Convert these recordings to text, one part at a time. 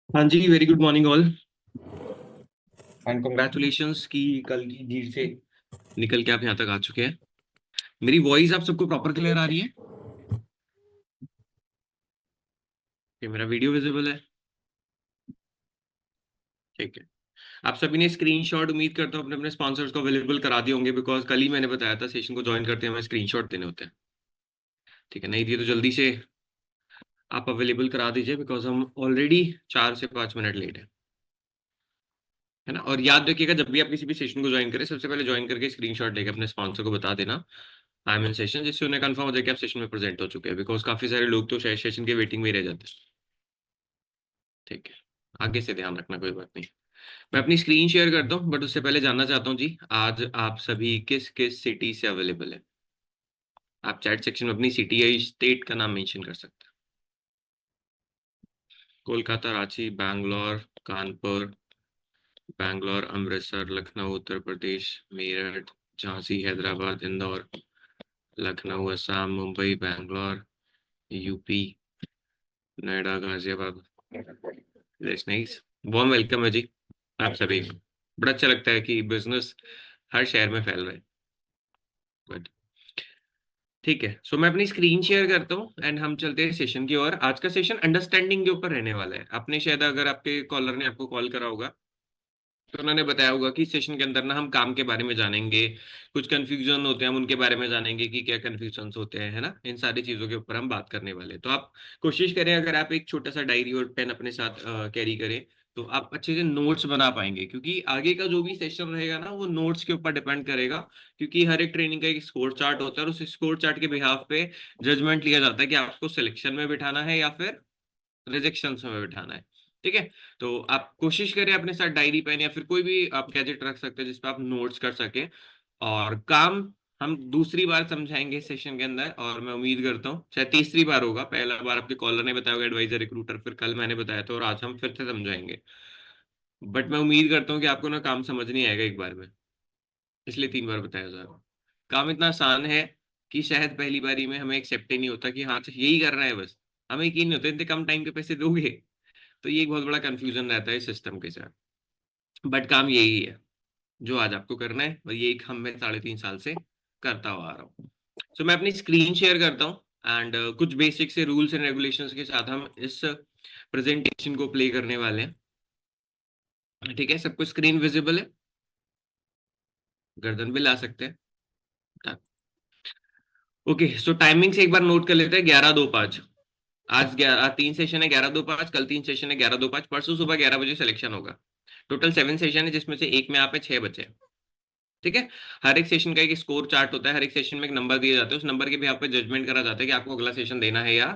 हाँ जी, very good morning all and congratulations कि कल की जीत से निकल के आप यहाँ तक आ चुके हैं। मेरी वॉइस आप सबको प्रॉपर क्लियर आ रही है कि मेरा वीडियो विजिबल है? ठीक है। आप सभी ने स्क्रीनशॉट उम्मीद करता हूँ अपने अपने स्पॉन्सर्स को अवेलेबल करा दिए होंगे, बिकॉज कल ही मैंने बताया था सेशन को ज्वाइन करते हैं हमें स्क्रीनशॉट देने होते हैं। ठीक है, नहीं दिए तो जल्दी से आप अवेलेबल करा दीजिए, बिकॉज हम ऑलरेडी 4 से 5 मिनट लेट है ना। और याद रखिएगा, जब भी आप किसी भी सेशन को ज्वाइन करें, सबसे पहले ज्वाइन करके स्क्रीनशॉट लेके अपने स्पॉन्सर को बता देना आई एम इन सेशन, जिससे उन्हें कंफर्म हो जाए कि आप सेशन में प्रेजेंट हो चुके हैं, बिकॉज काफी सारे लोग तो शायद सेशन के वेटिंग में ही रह जाते हैं। ठीक है, आगे से ध्यान रखना, कोई बात नहीं। मैं अपनी स्क्रीन शेयर करता हूँ, बट उससे पहले जानना चाहता हूँ जी, आज आप सभी किस किस सिटी से अवेलेबल है? आप चैट सेक्शन में अपनी सिटी या स्टेट का नाम मेंशन कर सकते हैं। Kolkata, Ranchi, Bangalore, Kanpur, Bangalore, Amritsar, Lucknow Uttar Pradesh, Meerut, Jhansi Hyderabad, Indore, Lucknow Assam, Mumbai Bangalore UP, Noida Ghaziabad. That's nice. Warm welcome है जी आप सभी को। बड़ा अच्छा लगता है कि बिजनेस हर शहर में फैल रहा है। Good. ठीक है, सो मैं अपनी स्क्रीन शेयर करता हूँ एंड हम चलते हैं सेशन की ओर। आज का सेशन अंडरस्टैंडिंग के ऊपर रहने वाला है। आपने शायद, अगर आपके कॉलर ने आपको कॉल करा होगा, तो उन्होंने बताया होगा कि सेशन के अंदर ना हम काम के बारे में जानेंगे, कुछ कंफ्यूजन होते हैं हम उनके बारे में जानेंगे कि क्या कंफ्यूजन होते हैं, है ना। इन सारी चीजों के ऊपर हम बात करने वाले हैं। तो आप कोशिश करें, अगर आप एक छोटा सा डायरी और पेन अपने साथ कैरी करें, तो आप अच्छे से नोट्स बना पाएंगे, क्योंकि आगे का जो भी सेशन रहेगा ना, वो नोट्स के ऊपर डिपेंड करेगा। क्योंकि हर एक ट्रेनिंग का एक स्कोर चार्ट होता है, और उस स्कोर चार्ट के बिहाफ पे जजमेंट लिया जाता है कि आपको सिलेक्शन में बिठाना है या फिर रिजेक्शन में बिठाना है। ठीक है, तो आप कोशिश करें अपने साथ डायरी पेन या फिर कोई भी आप गैजेट रख सकते हैं जिसपे आप नोट्स कर सके। और काम हम दूसरी बार समझाएंगे सेशन के अंदर, और मैं उम्मीद करता हूँ शायद तीसरी बार होगा। पहला बार आपके कॉलर ने बताया होगा, एडवाइजर रिक्रूटर, फिर कल मैंने बताया था, और आज हम फिर से समझाएंगे। बट मैं उम्मीद करता हूँ कि आपको ना काम समझ नहीं आएगा एक बार में, इसलिए 3 बार बताया जा रहा है। काम इतना आसान है कि शायद पहली बारी में हमें एक्सेप्ट ही नहीं होता कि हाँ यही करना है बस। हमें यकीन नहीं होता इतने कम टाइम के पैसे दोगे। तो ये एक बहुत बड़ा कंफ्यूजन रहता है इस सिस्टम के साथ। बट काम यही है जो आज आपको करना है, और ये काम मैं 3.5 साल से करता हुआ आ रहा हूँ। सो मैं अपनी स्क्रीन शेयर करता हूँ एंड कुछ बेसिक से रूल्स एंड रेगुलेशंस के साथ हम इस प्रेजेंटेशन को प्ले करने वाले हैं। ठीक है, सबको स्क्रीन विजिबल है? गर्दन भी ला सकते हैं। ओके, सो टाइमिंग से एक बार नोट कर लेते हैं। 11:02:05। आज 3 सेशन है, 11:02:05। कल 3 सेशन है, 11:02:05। परसों सुबह 11 बजे सिलेक्शन होगा। टोटल 7 सेशन है, जिसमें से एक में आप 6 बचे हैं। ठीक है। हर एक सेशन का एक स्कोर चार्ट होता है, हर एक सेशन में एक नंबर दिया जाता है, उस नंबर के भी आप पे जजमेंट करा जाता है कि आपको अगला सेशन देना है या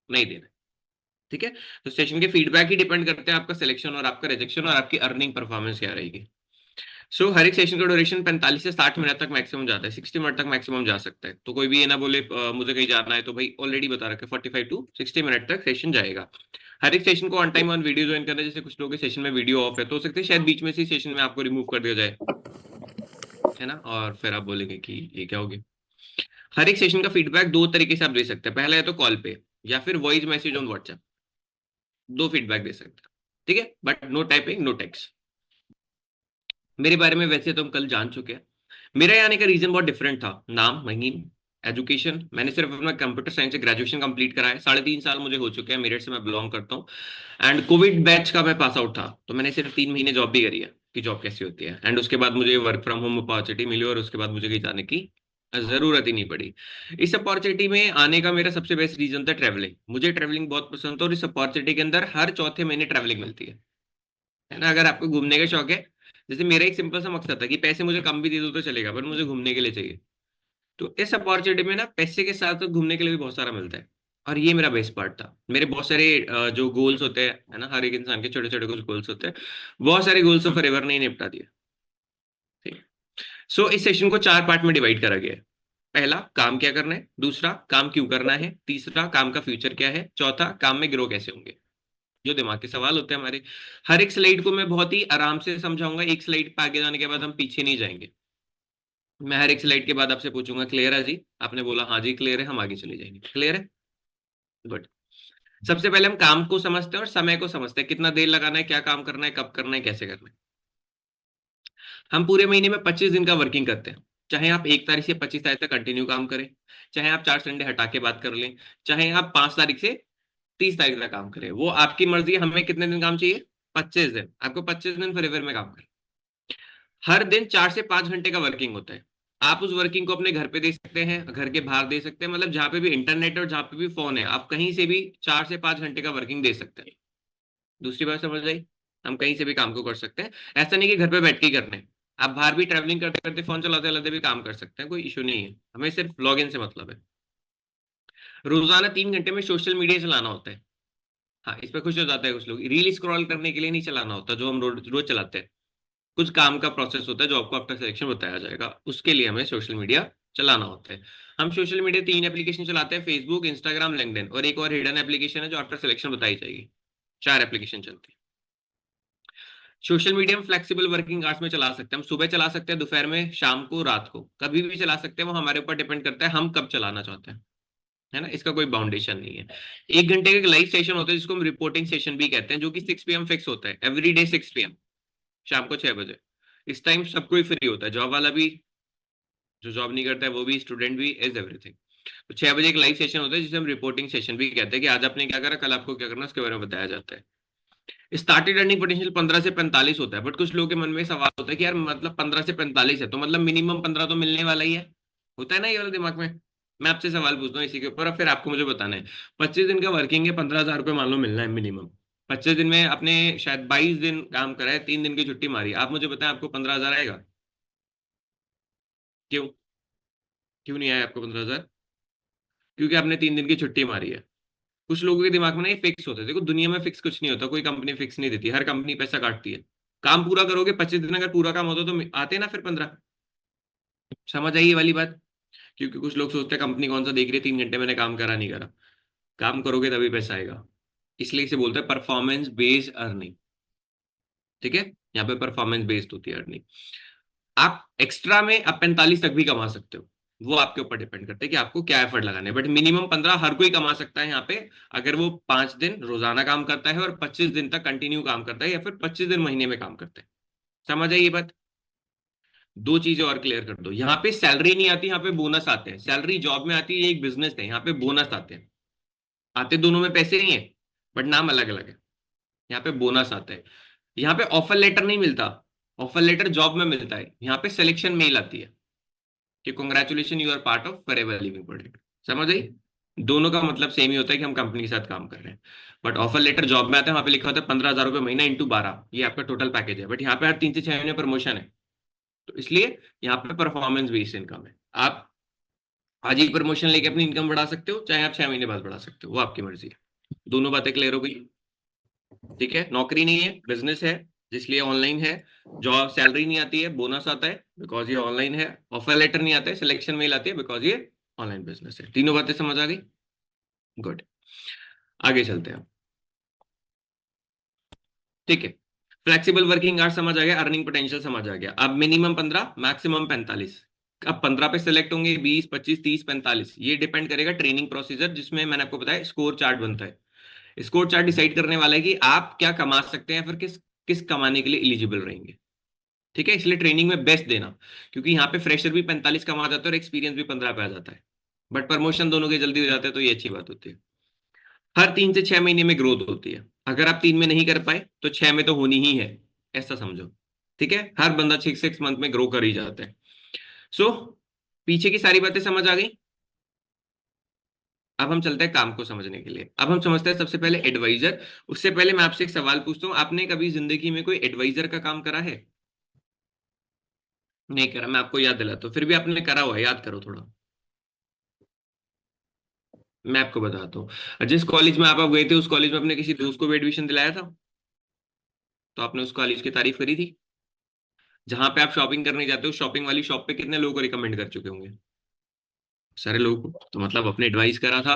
नहीं देना है। ठीक है, तो सेशन के फीडबैक ही डिपेंड करते हैं आपका सिलेक्शन और आपका रिजेक्शन और आपकी अर्निंग परफॉर्मेंस क्या रहेगी। हर एक सेशन का ड्यूरेशन 45 से 60 मिनट तक मैक्सिमम जाता है, 60 मिनट तक मैक्सिमम जा सकता है। तो कोई भी ये ना बोले मुझे कहीं जाना है, तो भाई ऑलरेडी बता रखे 45 to 60 मिनट तक सेशन जाएगा। हर एक सेशन को on time on video join करना है। जैसे कुछ लोगों के सेशन में वीडियो ऑफ है, तो हो सकता है शायद बीच में से सेशन में आपको रिमूव कर दिया जाए, है ना, और फिर आप बोलेंगे कि ये क्या हो गया। हर एक सेशन का फीडबैक दो तरीके से आप दे सकते हैं। पहला है तो कॉल पे, या फिर वॉइस मैसेज ऑन व्हाट्सएप। दो फीडबैक दे सकते हैं। ठीक है, but no typing, no text. मेरे बारे में वैसे तो हम कल जान चुके हैं। मेरा यहाँ आने का रीजन बहुत डिफरेंट था। नाम महीम, एजुकेशन, मैंने सिर्फ अपना कंप्यूटर साइंस से ग्रेजुएशन कंप्लीट करा है। 3.5 साल मुझे हो चुके हैं, मेरठ से मैं बिलोंग करता हूँ। एंड कोविड बैच का मैं पास आउट था, तो मैंने सिर्फ 3 महीने जॉब भी करी है कि जॉब कैसी होती है। एंड उसके बाद मुझे वर्क फ्रॉम होम अपॉर्चुनिटी मिली, और उसके बाद मुझे कहीं जाने की जरूरत ही नहीं पड़ी। इस अपॉर्चुनिटी में आने का मेरा सबसे बेस्ट रीजन था ट्रैवलिंग। मुझे ट्रैवलिंग बहुत पसंद था, और इस अपॉर्चुनिटी के अंदर हर चौथे महीने ट्रैवलिंग मिलती है ना। अगर आपको घूमने का शौक है, जैसे मेरा एक सिंपल सा मकसद था कि पैसे मुझे कम भी दे दो तो चलेगा, पर मुझे घूमने के लिए चाहिए। तो इस अपॉर्चुनिटी में ना पैसे के साथ तो घूमने के लिए भी बहुत सारा मिलता है। और ये मेरा बेस्ट पार्ट था। मेरे बहुत सारे जो गोल्स होते हैं, है ना, हर एक इंसान के छोटे छोटे कुछ गोल्स होते हैं। बहुत सारे गोल्स तो फॉरएवर नहीं निपटा दिए। ठीक है, इस सेशन को 4 पार्ट में डिवाइड करा गया है। पहला, काम क्या करना है। दूसरा, काम क्यों करना है। तीसरा, काम का फ्यूचर क्या है। चौथा, काम में ग्रो कैसे होंगे। जो दिमाग के सवाल होते हैं हमारे। हर एक स्लाइड को मैं बहुत ही आराम से समझाऊंगा। एक स्लाइड पे आगे जाने के बाद हम पीछे नहीं जाएंगे। मैं हर एक स्लाइड के बाद आपसे पूछूंगा, क्लियर है जी? आपने बोला हाँ जी क्लियर है, हम आगे चले जाएंगे। क्लियर है? गुड। सबसे पहले हम काम को समझते हैं और समय को समझते हैं, कितना देर लगाना है, क्या काम करना है, कब करना है, कैसे करना है। हम पूरे महीने में 25 दिन का वर्किंग करते हैं। चाहे आप 1 तारीख से 25 तारीख तक कंटिन्यू काम करें, चाहे आप 4 संडे हटा के बात कर लें, चाहे आप 5 तारीख से 30 तारीख तक काम करें, वो आपकी मर्जी है। हमें कितने दिन काम चाहिए? 25 दिन। आपको 25 दिन फॉरएवर में काम करें। हर दिन 4 से 5 घंटे का वर्किंग होता है। आप उस वर्किंग को अपने घर पे दे सकते हैं, घर के बाहर दे सकते हैं, मतलब जहां पे भी इंटरनेट और जहां पे भी फोन है, आप कहीं से भी 4 से 5 घंटे का वर्किंग दे सकते हैं। दूसरी बात समझ आई? हम कहीं से भी काम को कर सकते हैं। ऐसा नहीं कि घर पे बैठ के ही करना है। आप बाहर भी ट्रैवलिंग करते करते, फोन चलाते चलाते भी काम कर सकते हैं, कोई इशू नहीं है। हमें सिर्फ लॉग इन से मतलब है। रोजाना 3 घंटे में सोशल मीडिया चलाना होता है। हाँ, इस पे खुश हो जाता है कुछ लोग। रील स्क्रॉल करने के लिए नहीं चलाना होता, जो हम रोज रोज चलाते हैं। कुछ काम का प्रोसेस होता है जो आपको आफ्टर सिलेक्शन बताया जाएगा, उसके लिए हमें सोशल मीडिया चलाना होता है। हम सोशल मीडिया 3 एप्लीकेशन चलाते हैं, फेसबुक, इंस्टाग्राम, लिंक्डइन, और एक और हिडन एप्लीकेशन है जो आफ्टर सिलेक्शन बताई जाएगी। 4 एप्लीकेशन चलती है। सोशल मीडिया हम फ्लेक्सिबल वर्किंग आवर्स में चला सकते हैं। हम सुबह चला सकते हैं, दोपहर में, शाम को, रात को, कभी भी चला सकते हैं। वो हमारे ऊपर डिपेंड करता है हम कब चलाना चाहते हैं। है ना, इसका कोई बाउंडेशन नहीं है। 1 घंटे का एक लाइव सेशन होता है जिसको हम रिपोर्टिंग सेशन भी कहते हैं, जो कि 6 PM फिक्स होता है, एवरी डे 6 PM, शाम को 6 बजे। इस टाइम सब कोई फ्री होता है, जॉब वाला भी, जो जॉब नहीं करता है वो भी, स्टूडेंट भी, इज एवरीथिंग। तो 6 बजे एक लाइव सेशन होता है जिसे हम रिपोर्टिंग सेशन भी कहते हैं, कि आज आपने क्या करा, कल आपको क्या करना, उसके बारे में बताया जाता है। स्टार्टेड अर्निंग पोटेंशियल 15 से 45 होता है, बट कुछ लोगों के मन में सवाल होता है कि यार मतलब 15 से 45 है तो मतलब मिनिमम 15 तो मिलने वाला ही है। होता है ना ये वाला दिमाग में। मैं आपसे सवाल पूछता हूँ इसी के ऊपर, और फिर आपको मुझे बताना है। 25 दिन का वर्किंग है, 15,000 रुपये मान लो मिलना है मिनिमम। 25 दिन में आपने शायद 22 दिन काम करा है, 3 दिन की छुट्टी मारी, आप मुझे बताएं आपको 15,000 आएगा? क्यों? क्यों नहीं आया आपको 15,000? क्योंकि आपने 3 दिन की छुट्टी मारी है। कुछ लोगों के दिमाग में ना ये फिक्स होता है। देखो, दुनिया में फिक्स कुछ नहीं होता, कोई कंपनी फिक्स नहीं देती, हर कंपनी पैसा काटती है। काम पूरा करोगे, 25 दिन अगर पूरा काम होता तो आते ना फिर 15। समझ आई ये वाली बात? क्योंकि कुछ लोग सोचते हैं कंपनी कौन सा देख रही है, 3 घंटे मैंने काम करा नहीं करा। काम करोगे तभी पैसा आएगा। इसलिए इसे बोलते हैं परफॉर्मेंस बेस्ड अर्निंग। ठीक है, यहाँ पे परफॉर्मेंस बेस्ड होती है अर्निंग। आप एक्स्ट्रा में आप 45 तक भी कमा सकते हो। वो आपके ऊपर डिपेंड करता है कि आपको क्या एफर्ट लगाना है, बट मिनिमम 15 हर कोई कमा सकता है यहाँ पे, अगर वो 5 दिन रोजाना काम करता है और 25 दिन तक कंटिन्यू काम करता है, या फिर 25 दिन महीने में काम करता है। समझ आई ये बात? दो चीजें और क्लियर कर दो, यहाँ पे सैलरी नहीं आती, यहाँ पे बोनस आते हैं। सैलरी जॉब में आती है, ये एक बिजनेस है, यहाँ पे बोनस आते हैं। आते दोनों में पैसे ही है, बट नाम अलग अलग है। यहाँ पे बोनस आता है। यहाँ पे ऑफर लेटर नहीं मिलता। ऑफर लेटर जॉब में मिलता है, यहाँ पे सिलेक्शन मेल आती है कि congratulation, you are part of Forever Living project. समझ आई? दोनों का मतलब सेम ही होता है कि हम कंपनी के साथ काम कर रहे हैं। बट ऑफर लेटर जॉब में आता है, वहां पे लिखा होता है 15,000 रुपये महीना इंटू 12, ये आपका टोटल पैकेज है। बट यहाँ पे हर 3 से 6 महीने प्रमोशन है, तो इसलिए यहाँ पे परफॉर्मेंस बेस्ड इनकम है। आप आज ही प्रमोशन लेके अपनी इनकम बढ़ा सकते हो, चाहे आप 6 महीने बाद बढ़ा सकते हो, वो आपकी मर्जी है। दोनों बातें क्लियर हो गई? ठीक है, नौकरी नहीं है, बिजनेस है, जिसलिए ऑनलाइन है। जॉब सैलरी नहीं आती है, बोनस आता है बिकॉज ये ऑनलाइन है। ऑफर लेटर नहीं आता है, सिलेक्शन मेल आती है बिकॉज ये ऑनलाइन बिजनेस है। तीनों बातें समझ आ गई? गुड। आगे चलते हैं। ठीक है, फ्लेक्सिबल वर्किंग आवर्स समझ आ गया, अर्निंग पोटेंशियल समझ आ गया। अब मिनिमम 15, मैक्सिमम 45। अब 15 पे सिलेक्ट होंगे, 20, 25, 30, 45, ये डिपेंड करेगा ट्रेनिंग प्रोसीजर, जिसमें मैंने आपको बताया स्कोर चार्ट बनता है। स्कोर चार्ट डिसाइड करने वाला है कि आप क्या कमा सकते हैं, फिर किस किस कमाने के लिए एलिजिबल रहेंगे। ठीक है, इसलिए ट्रेनिंग में बेस्ट देना, क्योंकि यहाँ पे फ्रेशर भी 45 कमा जाता है और एक्सपीरियंस भी 15 पे आ जाता है। बट प्रमोशन दोनों के जल्दी हो जाते हैं, तो ये अच्छी बात होती है। हर 3 से 6 महीने में ग्रोथ होती है। अगर आप 3 में नहीं कर पाए तो 6 में तो होनी ही है, ऐसा समझो। ठीक है, हर बंदा 6 6 मंथ में ग्रो कर ही जाता है। सो पीछे की सारी बातें समझ आ गई। अब हम चलते हैं काम को समझने के लिए। अब हम समझते हैं सबसे पहले एडवाइजर। उससे पहले मैं आपसे एक सवाल पूछता हूँ, आपने कभी जिंदगी में कोई एडवाइजर का काम करा है? नहीं करा? मैं आपको याद दिलाता हूँ, फिर भी आपने करा हुआ है, याद करो थोड़ा। मैं आपको बताता हूँ, जिस कॉलेज में आप गए थे, उस कॉलेज में अपने किसी दोस्त को भी एडमिशन दिलाया था, तो आपने उस कॉलेज की तारीफ करी थी। जहां पे आप शॉपिंग करने जाते हो, शॉपिंग वाली शॉप पे कितने लोगों को रिकमेंड कर चुके होंगे? सारे लोगों को, तो मतलब अपने एडवाइस करा था।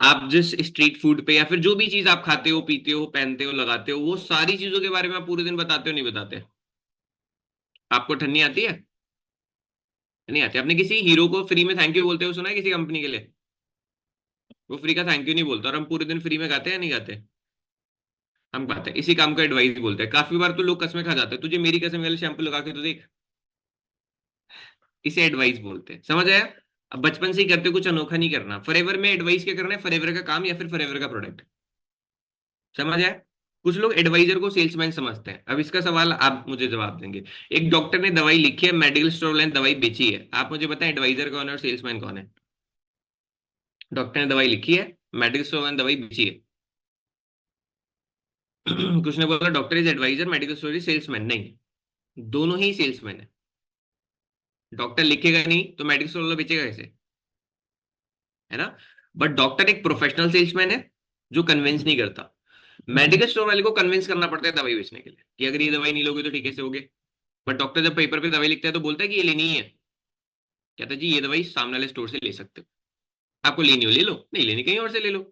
आप जिस स्ट्रीट फूड पे, या फिर जो भी चीज आप खाते हो, पीते हो, पहनते हो, लगाते हो, वो सारी चीजों के बारे में आप पूरे दिन बताते हो, नहीं बताते? आपको ठन्नी आती है? नहीं आती? आपने किसी हीरो को फ्री में थैंक यू बोलते हुए सुना है किसी कंपनी के लिए? वो फ्री का थैंक यू नहीं बोलता, और हम पूरे दिन फ्री में गाते हैं या नहीं गाते? हम गाते हैं। इसी काम को एडवाइस बोलते हैं। काफी बार तो लोग कसमें खा जाते हैं, तुझे मेरी कसम वाले शैम्पू लगा के तो देख, इसे एडवाइस बोलते हैं, समझ आया? अब बचपन से ही करते हो, कुछ अनोखा नहीं करना। फॉरएवर में एडवाइस क्या करना है? फॉरएवर का काम या फिर फॉरएवर का प्रोडक्ट, समझ आया? कुछ लोग एडवाइजर को सेल्समैन समझते हैं। अब इसका सवाल आप मुझे जवाब देंगे। एक डॉक्टर ने दवाई लिखी है, मेडिकल स्टोर वाले ने दवाई बेची है, आप मुझे बताएं एडवाइजर कौन है और सेल्समैन कौन है? डॉक्टर ने दवाई लिखी है, मेडिकल स्टोर वाले ने दवाई बेची है। कुछ ने बोला doctor is adviser, medical store is salesman. नहीं, दोनों ही सेल्समैन है। डॉक्टर लिखेगा नहीं तो मेडिकल स्टोर वाला बेचेगा कैसे? है ना? बट डॉक्टर एक प्रोफेशनल सेल्समैन है जो कन्विंस नहीं करता। मेडिकल स्टोर वाले को कन्विंस करना पड़ता है दवाई बेचने के लिए, कि अगर ये दवाई नहीं लोगे तो ठीक से होगे। बट डॉक्टर जब पेपर पे दवाई लिखता है तो बोलता है कि ये लेनी ही है, कहता है जी ये दवाई सामने वाले स्टोर से ले सकते हो, आपको लेनी हो ले लो, नहीं लेनी कहीं और से ले लो।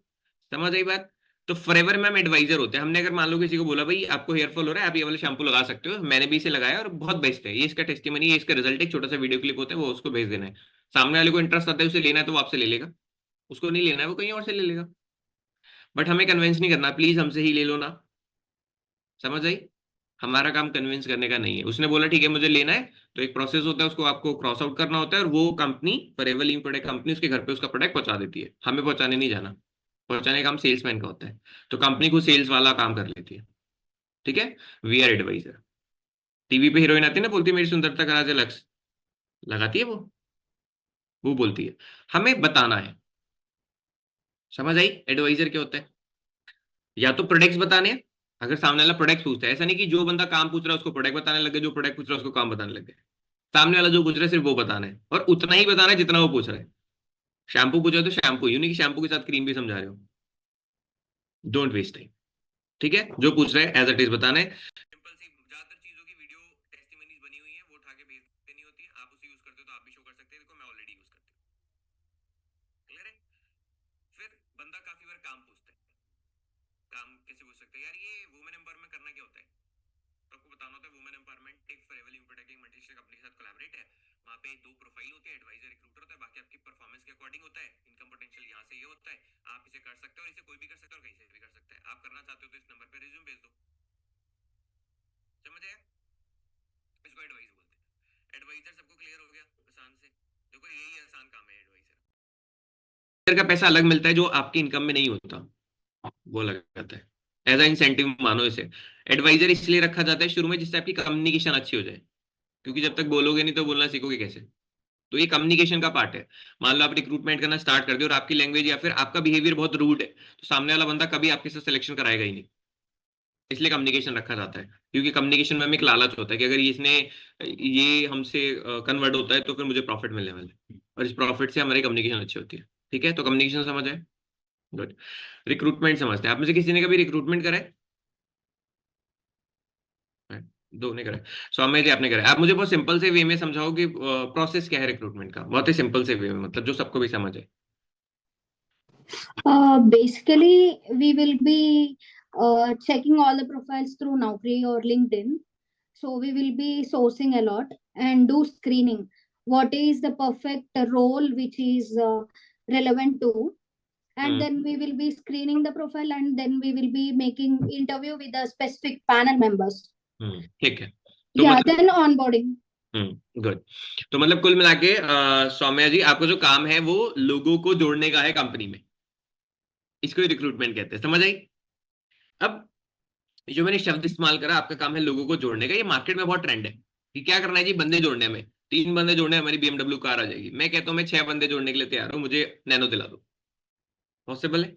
समझ आई बात? तो फॉरएवर मैम एडवाइजर होते हैं। हमने अगर मान लो किसी को बोला भाई आपको हेयर फॉल हो रहा है, आप ये वाला शैम्पू लगा सकते हो, मैंने भी इसे लगाया और बहुत बेस्ट है, ये इसका टेस्टिमनी, ये इसका रिजल्ट, एक छोटा सा वीडियो क्लिप होता है, वो उसको भेज देना है। सामने वाले को इंटरेस्ट आता है, उसे लेना है तो वो आपसे ले लेगा, उसको नहीं लेना है वो कहीं और से ले लेगा। बट हमें कन्विंस नहीं करना, प्लीज हमसे ही ले लो ना। समझ आई? हमारा काम कन्विंस करने का नहीं है। उसने बोला ठीक है मुझे लेना है, तो एक प्रोसेस होता है, उसको आपको क्रॉस आउट करना होता है, और वो company, forever leave product company, उसके घर पे उसका प्रोडक्ट पहुंचा देती है। हमें पहुंचाने नहीं जाना, पहुंचाने का काम सेल्समैन का होता है। तो कंपनी को सेल्स वाला काम कर लेती है। ठीक है? We are adviser. टीवी पे हीरोइन आती है ना, बोलती है मेरी सुंदरता का राज है लक्स, लगाती है वो बोलती है, हमें बताना है। समझ आई एडवाइजर क्या होता है? या तो प्रोडक्ट्स बताने हैं, अगर सामने वाला प्रोडक्ट पूछता है, ऐसा नहीं कि जो बंदा काम पूछ रहा है उसको प्रोडक्ट बताने लगे, जो प्रोडक्ट पूछ रहा है उसको काम बताने लगे। सामने वाला जो पूछ रहा है सिर्फ वो बताना है, और उतना ही बताना है जितना वो पूछ रहा है। शैम्पू पूछा है तो शैम्पू, यूं नहीं कि शैम्पू के साथ क्रीम भी समझा रहे हो। Don't waste time. ठीक है? जो पूछ रहे हैं एज इट इज बताना है। सिंपल सी, ज्यादातर चीजों की वीडियो टेस्टिमनीज बनी हुई है, वो उठा के भेज देनी होती है, आप उसे यूज करते हो तो आप भी शो कर सकते हैं, देखो मैं ऑलरेडी यूज करती हूँ। क्लियर है? फिर बंदा काफी बार काम पूछता है। काम कैसे पूछ सकते हैं यार, ये वुमेन एम्पावरमेंट करना क्या होता है? तो आपको बताना होता है वुमेन एम्पावरमेंट एक फॉरएवर लिमिटेड एक मल्टीनेशनल कंपनी के साथ कोलैबोरेट है। वहां पे दो प्रोफाइल होती है, एडवाइजर रिक्रूटर होता है, बाकी आपकी परफॉर्मेंस के अकॉर्डिंग होता है, इनकम पोटेंशियल यहाँ से ये होता है, आप इसे कर सकते हो, और इसे कोई भी कर सकता है और कहीं से भी कर सकता है। आप करना चाहते हो तो इस नंबर पे रिज्यूम भेज दो। समझ आया? इसको एडवाइस बोलते हैं। एडवाइजर सबको क्लियर हो गया आसान से? देखो यही आसान काम है एडवाइजर का। पैसा अलग मिलता है जो आपकी इनकम में नहीं होता, वो अलग आता है। एज अ इंसेंटिव मानो इसे। एडवाइजर इसलिए रखा जाता है शुरू में जिससे आपकी कम्युनिकेशन अच्छी हो जाए, क्योंकि जब तक बोलोगे नहीं तो बोलना सीखोगे कैसे? तो ये कम्युनिकेशन का पार्ट है। मान लो आप रिक्रूटमेंट करना स्टार्ट कर दो और आपकी लैंग्वेज या फिर आपका बिहेवियर बहुत रूड है, तो सामने वाला बंदा कभी आपके साथ सिलेक्शन कराएगा ही नहीं। इसलिए कम्युनिकेशन रखा जाता है, क्योंकि कम्युनिकेशन में हमें एक लालच होता है कि अगर इसने ये हमसे कन्वर्ट होता है तो फिर मुझे प्रॉफिट मिलने वाला है, और इस प्रॉफिट से हमारी कम्युनिकेशन अच्छी होती है। ठीक है? तो कम्युनिकेशन समझ आए? गुड। रिक्रूटमेंट समझते हैं। आप में से किसी ने कभी रिक्रूटमेंट करा है? दो ने करा है। सौम्य जी आपने करा है। आप मुझे बहुत सिंपल से वे में समझाओ कि प्रोसेस क्या है रिक्रूटमेंट का, बहुत ही सिंपल से वे में, मतलब जो सबको भी समझ आए। Basically, we will be checking all the profiles through Naukri or LinkedIn. So we will be sourcing a lot and do screening. What is the perfect role which is relevant to? And hmm. then we will be screening the profile, and then we will be making interview with the specific panel members. ठीक है। तो Yeah, मतलब then onboarding. Good. तो मतलब कुल मिला के सौम्या जी आपका जो काम है वो लोगों को जोड़ने का है कंपनी में, इसको ही रिक्रूटमेंट कहते हैं। समझ आई? अब जो मैंने शब्द इस्तेमाल करा, आपका काम है लोगों को जोड़ने का, ये मार्केट में बहुत ट्रेंड है कि क्या करना है जी, बंदे जोड़ने में। 3 बंदे जोड़ने हमारी BMW कार आ जाएगी। मैं कहता हूँ मैं 6 बंदे जोड़ने के लिए तैयार हूँ, मुझे नैनो दिला दो। पॉसिबल है?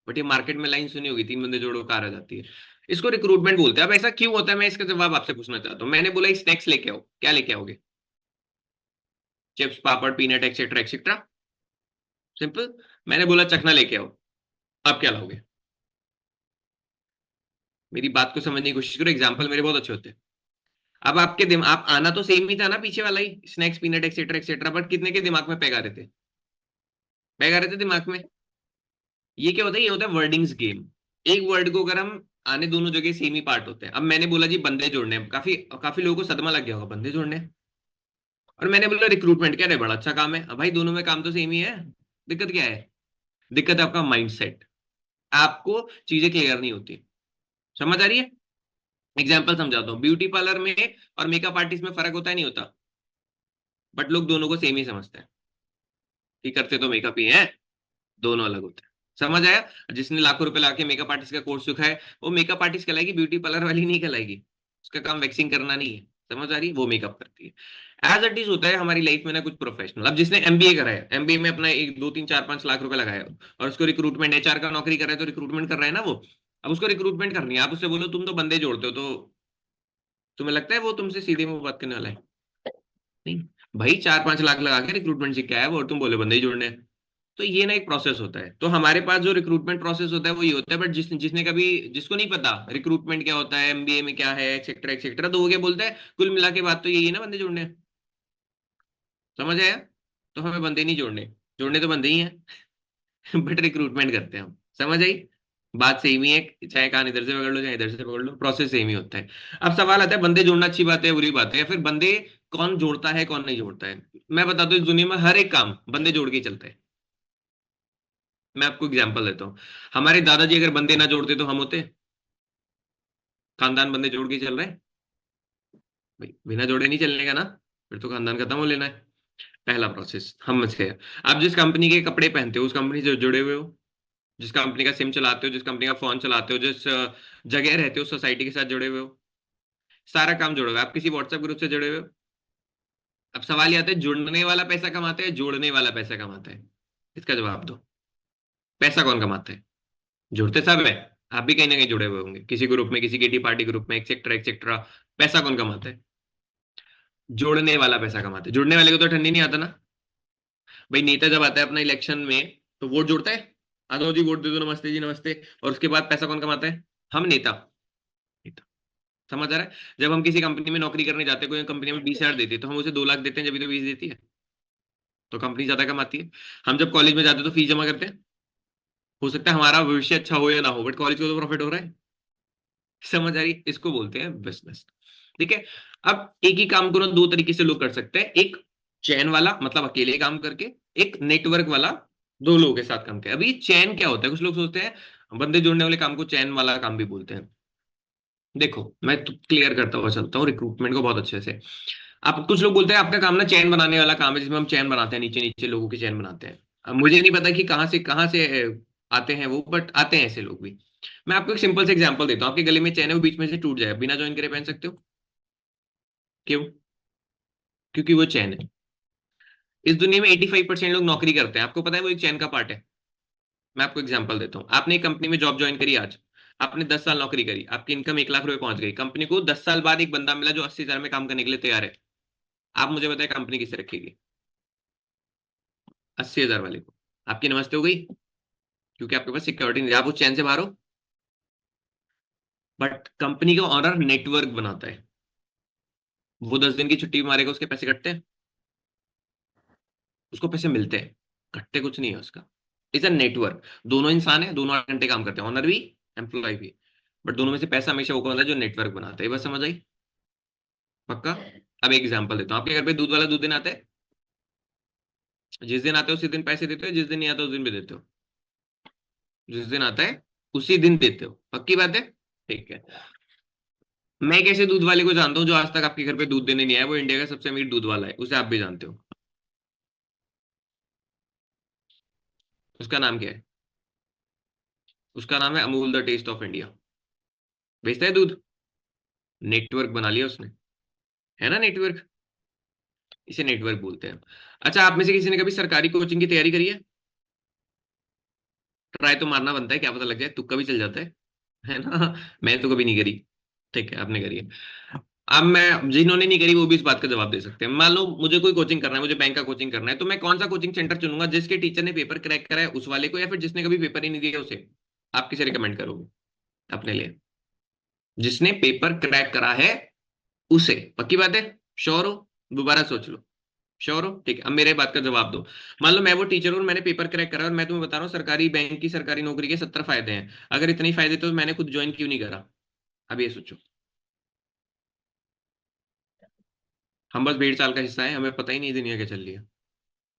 बट ये मार्केट में लाइन सुनी होगी, 3 बंदे जोड़ो कार आ जाती है। इसको रिक्रूटमेंट बोलते हैं। अब ऐसा क्यों होता है, मैं इसका जवाब आपसे पूछना चाहता हूँ। मैंने बोला स्नैक्स लेके आओ, क्या लेके आओगे? चिप्स, पापड़, पीनट, एक्सेट्रा एक्सेट्रा। सिंपल। मैंने बोला चखना लेके आओ, आप क्या लाओगे? मेरी बात को समझने की कोशिश करो, एग्जाम्पल मेरे बहुत अच्छे होते हैं। अब आपके दिमाग, आप आना तो सेम ही था ना, पीछे वाला ही, snacks, peanut, etcetera etcetera, but कितने के दिमाग में पैग आ रहे थे? पैग आ रहे थे दिमाग में। ये क्या होता है? ये होता है वर्डिंग्स गेम। एक वर्ड को अगर हम आने, दोनों जगह सेम ही पार्ट होते हैं। अब मैंने बोला जी बंदे जोड़ने हैं, काफी काफी लोगों को सदमा लग गया होगा, बंदे जोड़ने हैं। और मैंने बोला रिक्रूटमेंट, क्या है बड़ा अच्छा काम है। अब भाई दोनों में काम तो सेम ही है, दिक्कत क्या है? दिक्कत है आपका माइंडसेट, आपको चीजें क्लियर नहीं होती। समझ आ रही है? एग्जाम्पल समझाता हूँ। ब्यूटी पार्लर में और मेकअप आर्टिस्ट में फर्क होता है नहीं होता? बट लोग दोनों को सेम ही समझते हैं कि करते तो मेकअप ही है, दोनों अलग होते हैं। समझ आया? जिसने लाखों रुपए लाके मेकअप आर्टिस्ट का कोर्स सीखा है वो मेकअप आर्टिस्ट कहलाएगी, ब्यूटी पार्लर वाली नहीं कहलाएगी। उसका काम वैक्सिंग करना नहीं है। समझ आ रही है? वो मेकअप करती है। एज इट इज होता है हमारी लाइफ में ना कुछ प्रोफेशनल। अब जिसने एमबीए करा है, एमबीए में अपना 1 2 3 4 5 लाख रुपए लगाया और उसको रिक्रूटमेंट, एचआर का नौकरी कर रहा है तो रिक्रूटमेंट कर रहा है ना वो। अब उसको रिक्रूटमेंट करनी है, आप उससे बोलो तुम तो बंदे जोड़ते हो, तो तुम्हें लगता है वो तुमसे सीधे मुंह बात करने वाला है? नहीं। भाई 4 5 लाख लगा के रिक्रूटमेंट सीख के आया वो, और तुम बोले बंदे ही जोड़ने हैं। तो ये ना एक प्रोसेस होता है। तो हमारे पास जो रिक्रूटमेंट प्रोसेस होता है वो ये होता है। बट जिसने कभी, जिसको नहीं पता रिक्रूटमेंट क्या होता है, एमबीए में क्या है, एक्सेट्रा एक्सेट्रा, तो वो क्या बोलता है, कुल मिला के बात तो यही है ना, बंदे जोड़ने हैं। समझ आया? तो हमें बंदे नहीं जोड़ने, जोड़ने तो बंदे ही हैं। बट रिक्रूटमेंट करते हैं हम। समझ आई? बात सेम ही है, चाहे कान इधर से पकड़ लो चाहे इधर से पकड़ लो, प्रोसेस सेम ही होता है। अब सवाल आता है बंदे जोड़ना अच्छी बात है बुरी बात है, या फिर बंदे कौन जोड़ता है कौन नहीं जोड़ता है? मैं बताता हूँ, इस दुनिया में हर एक काम बंदे जोड़ के ही चलता है। मैं आपको एग्जांपल देता हूँ। हमारे दादाजी अगर बंदे ना जोड़ते तो हम होते? खानदान बंदे जोड़ के ही चल रहे हैं भाई, बिना जोड़े नहीं चलने का ना, फिर तो खानदान खत्म हो लेना है। पहला प्रोसेस हम से है। आप जिस कंपनी के कपड़े पहनते हो उस कंपनी से जुड़े हुए हो, जिस कंपनी का सिम चलाते हो, जिस कंपनी का फोन चलाते हो, जिस जगह रहते हो सोसाइटी के साथ जुड़े हुए हो, सारा काम जुड़े हुए हो। आप किसी व्हाट्सएप ग्रुप से जुड़े हुए हो। अब सवाल ये आता है, जुड़ने वाला पैसा कमाता है, जोड़ने वाला पैसा कमाता है? इसका जवाब दो। पैसा कौन कमाता है? जुड़ते सब है। आप भी कहीं ना कहीं जुड़े हुए होंगे किसी ग्रुप में, किसी किटी पार्टी ग्रुप में, एक्सेट्रा एक्सेट्रा। पैसा कौन कमाता है? जोड़ने वाला पैसा कमाता है। जुड़ने वाले को तो ठंडी नहीं आता ना। भाई नेता जब आता है अपना इलेक्शन में तो वोट जोड़ता है, आ जाओ जी वोट दे दो, नमस्ते जी नमस्ते। और उसके बाद पैसा कौन कमाता है? हम नेता। नेता। समझ आ रहा है? जब हम किसी कंपनी में नौकरी करने जाते हैं, कोई कंपनी में 20 हजार देती है तो हम उसे 2 लाख देते हैं, जब भी तो 20 देती है। तो कंपनी ज्यादा कमाती है। हम जब कॉलेज में जाते हैं तो फीस जमा करते हैं। हो सकता है हमारा भविष्य अच्छा हो या ना हो, बट कॉलेज को तो प्रॉफिट हो रहा है। समझ आ रही है? इसको बोलते हैं बिजनेस। ठीक है। अब एक ही काम को ना दो तरीके से लोग कर सकते हैं। एक चैन वाला, मतलब अकेले काम करके। एक नेटवर्क वाला, दो लोगों के साथ काम करके। अभी चैन क्या होता है? कुछ लोग सोचते हैं बंदे जोड़ने वाले काम को चैन वाला काम भी बोलते हैं। देखो मैं तो क्लियर करता हुआ चलता हूँ रिक्रूटमेंट को बहुत अच्छे से। आप, कुछ लोग बोलते हैं आपका काम ना चैन बनाने वाला काम है, जिसमें हम चैन बनाते हैं, नीचे नीचे लोगों की चैन बनाते हैं। अब मुझे नहीं पता कि कहाँ से आते हैं वो, बट आते हैं ऐसे लोग भी। मैं आपको एक सिंपल से एग्जांपल देता हूँ। आपके गले में चैन है, वो बीच में से टूट जाए, बिना ज्वाइन करे पहन सकते हो? क्यों? क्योंकि वो चैन है। इस दुनिया में 85% लोग नौकरी करते हैं, आपको पता है वो एक चैन का पार्ट है। मैं आपको एग्जांपल देता हूँ। आपने एक कंपनी में जॉब ज्वाइन करी आज, आपने 10 साल नौकरी करी, आपकी इनकम 1 लाख रुपए पहुंच गई। कंपनी को 10 साल बाद एक बंदा मिला जो 80 हजार में काम करने के लिए तैयार है। आप मुझे बताए कंपनी किसे रखेगी? 80 हजार वाले को। आपकी नमस्ते हो गई, क्योंकि आपके पास सिक्योरिटी नहीं है, आप उस चैन से बाहर हो। बट कंपनी का ऑनर नेटवर्क बनाता है। वो 10 दिन की छुट्टी मारेगा, उसके पैसे कटते हैं? उसको पैसे मिलते हैं। कटते कुछ नहीं है उसका। Is a network. दोनों इंसान है, दोनों 8 घंटे काम करते हैं, ऑनर भी एम्प्लॉय भी। बट दोनों में से पैसा हमेशा वो कौन है जो नेटवर्क बनाता है? बस समझ आई? पक्का? अब एक एग्जांपल देता हूँ। आपके घर पे दूध वाला दूध दिन आता है, जिस दिन आता है उसी दिन पैसे देते हो, जिस दिन नहीं आता उस दिन भी देते हो? जिस दिन आता है उसी दिन देते हो। पक्की बात है? ठीक है। मैं एक ऐसे दूध वाले को जानता हूँ जो आज तक आपके घर पे दूध देने नहीं आया। वो इंडिया का सबसे अमीर दूध वाला है, उसे आप भी जानते हो। उसका नाम क्या है? उसका नाम है Amul the taste of India. बेचता है दूध। नेटवर्क बना लिया उसने। है ना नेटवर्क? इसे नेटवर्क बोलते हैं। अच्छा, आप में से किसी ने कभी सरकारी कोचिंग की तैयारी करी है? ट्राई तो मारना बनता है, क्या पता लग जाए, तुक्का भी चल जाता है ना? मैं तो कभी नहीं करी। ठीक है, आपने करी है। अब मैं, जिन्होंने नहीं करी वो भी इस बात का जवाब दे सकते हैं। मान लो मुझे कोई कोचिंग करना है, मुझे बैंक का कोचिंग करना है, तो मैं कौन सा कोचिंग सेंटर चुनूंगा? जिसके टीचर ने पेपर क्रैक करा है उस वाले को, या फिर जिसने कभी पेपर ही नहीं दिया उसे? आप किसे रिकमेंड करोगे अपने लिए? जिसने पेपर क्रैक करा है उसे। पक्की बात है? श्योर हो? दोबारा सोच लो। श्योर हो? ठीक है, अब मेरे बात का जवाब दो। मान लो मैं वो टीचर हूँ और मैंने पेपर क्रैक करा है, और मैं तुम्हें बता रहा हूँ सरकारी बैंक की, सरकारी नौकरी के 70 फायदे हैं। अगर इतने ही फायदे तो मैंने खुद ज्वाइन क्यों नहीं करा? अब ये सोचो। हम बस 1.5 साल का हिस्सा है, हमें पता ही नहीं दुनिया क्या चल रही है।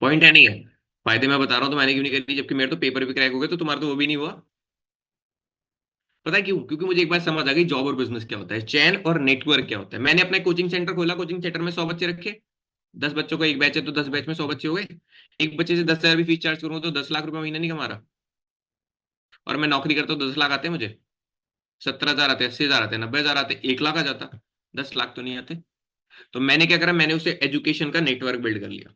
पॉइंट है नहीं है? फायदे मैं बता रहा हूँ तो मैंने क्यों नहीं करी, जबकि मेरे तो पेपर भी क्रैक हो गए, तो तुम्हारा तो वो भी नहीं हुआ। पता है क्यों? क्योंकि मुझे एक बात समझ आ गई, जॉब और बिजनेस क्या होता है, चैन और नेटवर्क क्या होता है। मैंने अपना कोचिंग सेंटर खोला, कोचिंग सेंटर में 100 बच्चे रखे, 10 बच्चों का एक बैच है तो 10 बैच में 100 बच्चे हो गए। एक बच्चे से 10,000 भी फीस चार्ज करूँ तो 10 लाख रुपए महीना नहीं कमा रहा। और मैं नौकरी करता हूँ, 10 लाख आते हैं मुझे, 70,000 आते हैं, 80,000 आते हैं, 90,000 आते हैं, 1 लाख आ जाता, 10 लाख तो नहीं आते। तो मैंने क्या करा, मैंने उसे एजुकेशन का नेटवर्क बिल्ड कर लिया,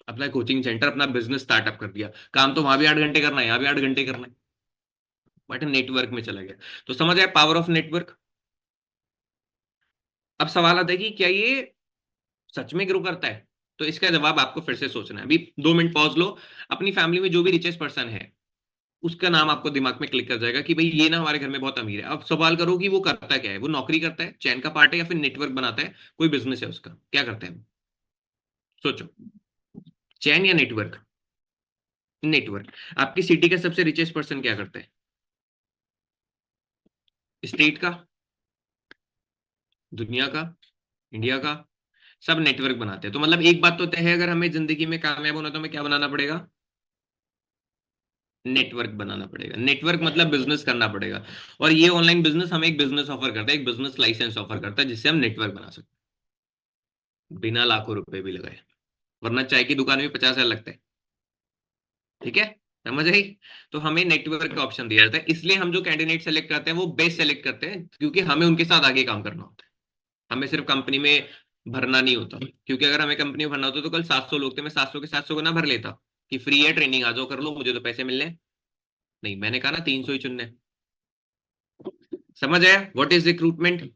अपना कोचिंग सेंटर, अपना बिजनेस स्टार्टअप कर दिया। काम तो वहां भी 8 घंटे करना है, यहाँ भी 8 घंटे करना है, बट नेटवर्क में चला गया। तो समझ आया पावर ऑफ नेटवर्क। अब सवाल आता है कि क्या ये सच में ग्रो करता है? तो इसका जवाब आपको फिर से सोचना है। अभी 2 मिनट पॉज लो। अपनी फैमिली में जो भी रिचेस्ट पर्सन है, उसका नाम आपको दिमाग में क्लिक कर जाएगा कि भाई ये ना हमारे घर में बहुत अमीर है। अब सवाल करो कि वो करता क्या है, वो नौकरी करता है, चैन का पार्ट है, या फिर नेटवर्क बनाता है, कोई बिजनेस है उसका, क्या करता है वो? सोचो, चैन या नेटवर्क? नेटवर्क। आपकी सिटी का सबसे रिचेस्ट पर्सन क्या करता है? स्टेट का, दुनिया का, इंडिया का? सब नेटवर्क बनाते हैं। तो मतलब एक बात तो तय है, अगर हमें जिंदगी में कामयाब होना तो हमें क्या बनाना पड़ेगा? नेटवर्क बनाना पड़ेगा। नेटवर्क मतलब बिजनेस करना पड़ेगा। और ये ऑनलाइन बिजनेस हमें एक बिजनेस ऑफर करता है, एक बिजनेस लाइसेंस ऑफर करता है, जिससे हम नेटवर्क बना सकते हैं बिना लाखों रुपए भी लगाए। वरना चाय की दुकान में 50,000 लगता है। ठीक है, समझ आई? तो हमें नेटवर्क का ऑप्शन दिया जाता है, इसलिए हम जो कैंडिडेट सेलेक्ट करते हैं वो बेस्ट सेलेक्ट करते हैं, क्योंकि हमें उनके साथ आगे काम करना होता है। हमें सिर्फ कंपनी में भरना नहीं होता, क्योंकि अगर हमें कंपनी में भरना होता तो कल 700 लोग थे, मैं 700 के 700 को ना भर लेता कि फ्री है ट्रेनिंग, आ जाओ कर लो, मुझे तो पैसे मिलने हैं। नहीं, मैंने कहा ना 300 ही चुनने। समझ आया व्हाट इज रिक्रूटमेंट?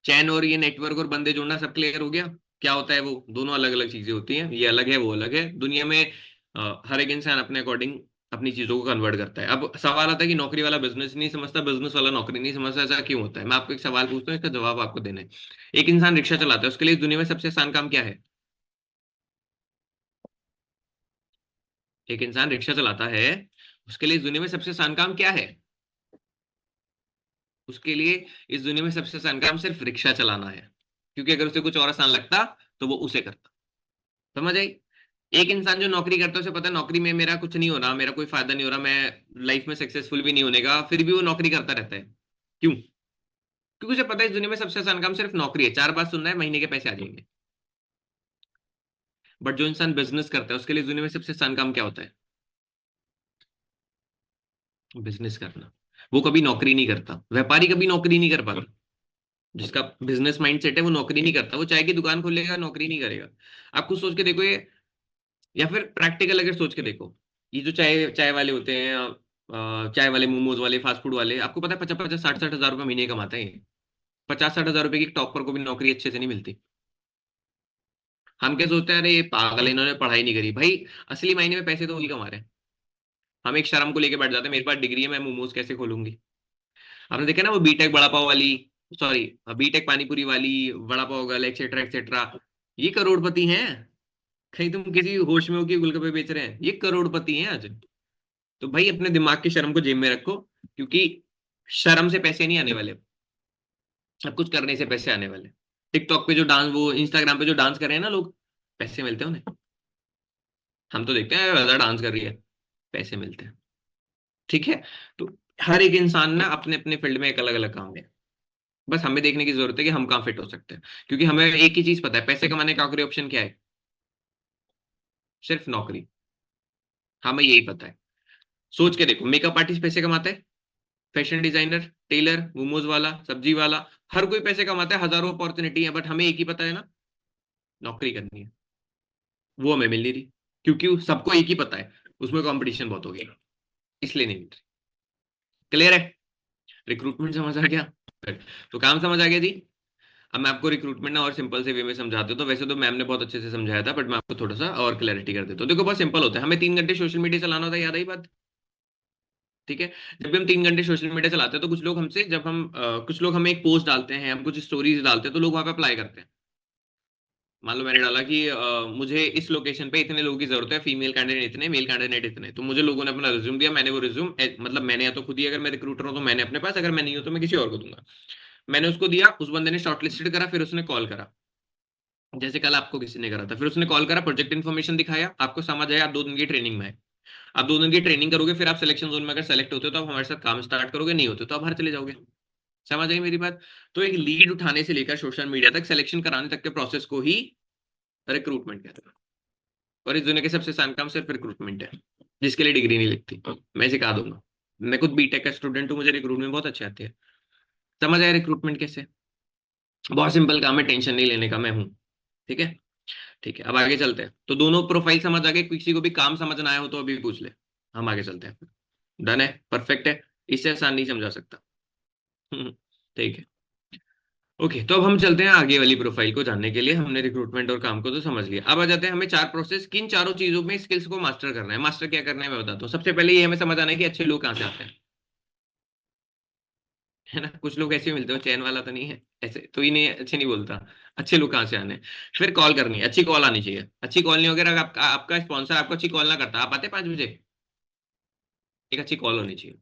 चैन और ये नेटवर्क और बंदे जोड़ना सब क्लियर हो गया? क्या होता है वो? दोनों अलग अलग चीजें होती हैं, ये अलग है वो अलग है। दुनिया में हर एक इंसान अपने अकॉर्डिंग अपनी चीजों को कन्वर्ट करता है। अब सवाल आता है कि नौकरी वाला बिजनेस नहीं समझता, बिजनेस वाला नौकरी नहीं समझता, ऐसा क्यों होता है? मैं आपको एक सवाल पूछता हूँ, इसका जवाब आपको देना है। एक इंसान रिक्शा चलाता है, उसके लिए इस दुनिया में सबसे आसान काम क्या है? एक इंसान रिक्शा चलाता है, उसके लिए इस दुनिया में सबसे आसान काम क्या है? उसके लिए इस दुनिया में सबसे आसान काम सिर्फ रिक्शा चलाना है, क्योंकि अगर उसे कुछ और आसान लगता तो वो उसे करता। समझ आई? एक इंसान जो नौकरी करता है, उसे पता है नौकरी में मेरा कुछ नहीं हो रहा, मेरा कोई फायदा नहीं हो रहा, मैं लाइफ में सक्सेसफुल भी नहीं होने का, फिर भी वो नौकरी करता रहता है। क्यों? क्योंकि उसे पता है इस दुनिया में सबसे आसान काम सिर्फ नौकरी है, 4 बात सुनना है, महीने के पैसे आ जाएंगे। बट जो इंसान बिजनेस करता है, उसके लिए इस दुनिया में सबसे आसान काम क्या होता है? बिजनेस करना। वो कभी नौकरी नहीं करता, व्यापारी कभी नौकरी नहीं कर पाता। जिसका बिजनेस माइंडसेट है वो नौकरी नहीं करता, वो चाय की दुकान खोलेगा, नौकरी नहीं करेगा। आप खुद सोच के देखो ये, या फिर प्रैक्टिकल अगर सोच के देखो, ये जो चाय चाय वाले होते हैं, चाय वाले, मोमोज वाले, फास्ट फूड वाले, आपको पता है 50-50, 60-60 हजार रुपये महीने कमाते हैं ये। 50-60 हजार रुपए की टॉपर को भी नौकरी अच्छे से नहीं मिलती। हम क्या सोचते हैं, अरे ये पागल है, इन्होंने पढ़ाई नहीं करी। भाई असली मायने में पैसे तो वही कमा रहे हैं। हम एक शर्म को लेके बैठ जाते हैं, मेरे पास डिग्री है, मैं मोमोज कैसे खोलूंगी। आपने देखा ना वो बीटेक बड़ा पाव वाली, सॉरी, बीटेक पानीपुरी वाली, vada pav girl, etcetera etcetera, ये करोड़पति हैं। कहीं तुम किसी होश में हो कि गुलगप्पे बेच रहे हैं? ये करोड़पति हैं आज। तो भाई अपने दिमाग की शर्म को जेब में रखो, क्योंकि शर्म से पैसे नहीं आने वाले, सब कुछ करने से पैसे आने वाले। टिकटॉक पे जो डांस, वो इंस्टाग्राम पे जो डांस कर रहे हैं ना लोग, पैसे मिलते हैं उन्हें। हम तो देखते हैं ज्यादा डांस कर रही है, पैसे मिलते हैं। ठीक है? तो हर एक इंसान ना अपने अपने फील्ड में एक अलग अलग काम है। बस हमें देखने की जरूरत है कि हम कहाँ फिट हो सकते हैं, क्योंकि हमें एक ही चीज पता है, पैसे कमाने का आखिरी ऑप्शन क्या है? सिर्फ नौकरी। हमें यही पता है। सोच के देखो, मेकअप आर्टिस्ट पैसे कमाता है, फैशन डिजाइनर, टेलर, मोमोज वाला, सब्जी वाला, हर कोई पैसे कमाता है, हजारों अपॉर्चुनिटी है, बट हमें एक ही पता है ना, नौकरी करनी है। वो हमें मिल नहीं रही, क्योंकि सबको एक ही पता है, उसमें कंपटीशन बहुत हो गया, इसलिए नहीं मिल रही। क्लियर है? रिक्रूटमेंट समझ आ गया? Good. तो काम समझ आ गया जी। अब मैं आपको रिक्रूटमेंट ना और सिंपल से वे में समझाते हो, तो वैसे तो मैम ने बहुत अच्छे से समझाया था, बट मैं आपको थोड़ा सा और क्लैरिटी कर देता हूँ। देखो बहुत सिंपल होता है, हमें 3 घंटे सोशल मीडिया चलाना होता है, याद आई बात? ठीक है? जब भी हम 3 घंटे सोशल मीडिया चलाते हैं, तो कुछ लोग हमसे, जब हम कुछ लोग हमें एक पोस्ट डालते हैं, हम कुछ स्टोरीज डालते हैं, तो लोग वहां पे अप्लाई करते हैं। मान लो मैंने डाला कि मुझे इस लोकेशन पे इतने लोगों की जरूरत है, फीमेल कैंडिडेट इतने, मेल कैंडिडेट इतने, तो मुझे लोगों ने अपना रिज्यूम दिया, मैंने वो रिज्यूम, मतलब मैंने या तो खुद ही, अगर मैं रिक्रूटर हूं तो मैंने अपने पास, अगर मैं नहीं हूं तो मैं किसी और को दूंगा। मैंने उसको दिया, उस बंदे ने शॉर्टलिस्टेड करा, फिर उसने कॉल करा। जैसे कल आपको किसी ने करा था, फिर उसने कॉल करा, प्रोजेक्ट इन्फॉर्मेशन दिखाया, आपको समझ आया, आप 2 दिन की ट्रेनिंग में है। आप 2 दिन की ट्रेनिंग करोगे, फिर आप सिलेक्शन जोन में अगर सेलेक्ट होते हो तो आप हमारे साथ काम स्टार्ट करोगे, नहीं होते तो आप बाहर चले जाओगे। समझ आई मेरी बात? तो एक लीड उठाने से लेकर सोशल मीडिया तक, सिलेक्शन कराने तक के प्रोसेस को ही रिक्रूटमेंट कहते हैं। और इस दुनिया के सबसे आसान काम सिर्फ रिक्रूटमेंट है, जिसके लिए डिग्री नहीं लगती। मैं सिखा दूंगा, मैं खुद बीटेक का स्टूडेंट हूँ, मुझे रिक्रूटमेंट बहुत अच्छे आते हैं। समझ आया रिक्रूटमेंट कैसे? बहुत सिंपल काम है, टेंशन नहीं लेने का, मैं हूँ। ठीक है। ठीक है, अब आगे चलते हैं। तो दोनों प्रोफाइल समझ आ गए, किसी को भी काम समझना आया हो तो अभी पूछ ले। हम आगे चलते हैं। डन है, परफेक्ट है, इससे आसान नहीं समझा सकता। ठीक है। ओके, तो अब हम चलते हैं आगे वाली प्रोफाइल को जानने के लिए। हमने रिक्रूटमेंट और काम को तो समझ लिया, अब आ जाते हैं हमें 4 प्रोसेस, किन चारों चीजों में स्किल्स को मास्टर करना है। मास्टर क्या करना है मैं बताता हूँ। सबसे पहले ये हमें समझ आना है कि अच्छे लोग कहाँ से आते हैं, है ना। कुछ लोग ऐसे मिलते हो, चैन वाला तो नहीं है, ऐसे तो ही नहीं, अच्छे नहीं बोलता। अच्छे लोग कहाँ से आने हैं? फिर कॉल करनी है, अच्छी कॉल आनी चाहिए। अच्छी कॉल नहीं होगी, अगर आपका आपका स्पॉन्सर आपको अच्छी कॉल ना करता, आप आते 5 बजे, एक अच्छी कॉल होनी चाहिए।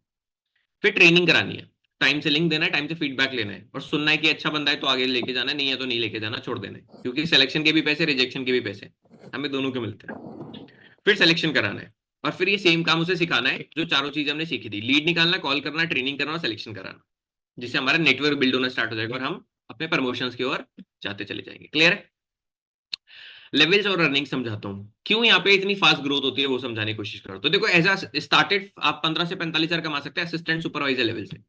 फिर ट्रेनिंग करानी है, टाइम से लिंक देना है, टाइम से फीडबैक लेना है, और सुनना है कि अच्छा बंदा है तो आगे लेके जाना है, नहीं है तो नहीं लेके जाना, छोड़ देना है। क्योंकि सिलेक्शन के भी पैसे, रिजेक्शन के भी पैसे हमें दोनों के मिलते हैं। फिर सिलेक्शन कराना है, और फिर ये सेम काम उसे सिखाना है जो चारों चीज हमने सीखी थी, लीड निकालना, कॉल करना, ट्रेनिंग करना और सिलेक्शन कराना, जिससे हमारा नेटवर्क बिल्ड होना स्टार्ट हो जाएगा और हम अपने प्रमोशंस की ओर जाते चले जाएंगे। क्लियर है? लेवल्स और अर्निंग समझाता हूँ, क्यों यहाँ पे इतनी फास्ट ग्रोथ होती है वो समझाने की कोशिश करो। तो देखो, एज स्टार्टेड आप 15 से 45 हजार कमा सकते हैं असिस्टेंट सुपरवाइजर लेवल से।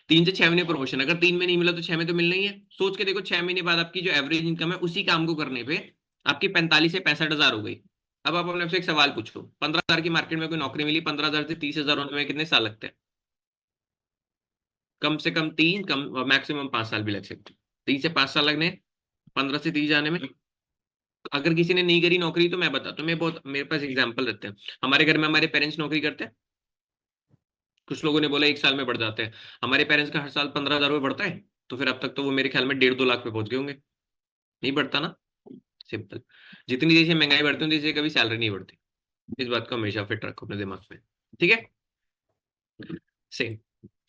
3 से 6 महीने प्रमोशन, अगर 3 में नहीं मिला तो 6 में तो मिलना ही है। सोच के देखो, 6 महीने बाद आपकी जो एवरेज इनकम है उसी काम को करने पे आपकी 45 से 65 हजार हो गई। अब आप अपने से एक सवाल पूछो, 15 हजार की मार्केट में कोई नौकरी मिली, 15 हजार से 30 हजार होने में कितने साल लगते हैं? कम से कम 3, कम मैक्सिमम 5 साल भी लग सकते हैं। 3 से 5 साल लगने, 15 से 30 जाने में। अगर किसी ने नहीं करी नौकरी तो मैं बताता हूँ, मैं बहुत, मेरे पास एग्जाम्पल रहते हैं। हमारे घर में हमारे पेरेंट्स नौकरी करते हैं, कुछ लोगों ने बोला 1 साल में बढ़ जाते हैं। हमारे पेरेंट्स का हर साल 15 हजार रुपये बढ़ता है, तो फिर अब तक तो वो मेरे ख्याल में 1.5-2 लाख पे पहुंच गए होंगे। नहीं बढ़ता ना? सिंपल। जितनी जैसे महंगाई बढ़ती है जैसे कभी सैलरी नहीं बढ़ती। इस बात को हमेशा फिट रखो अपने दिमाग में। ठीक है। सेम।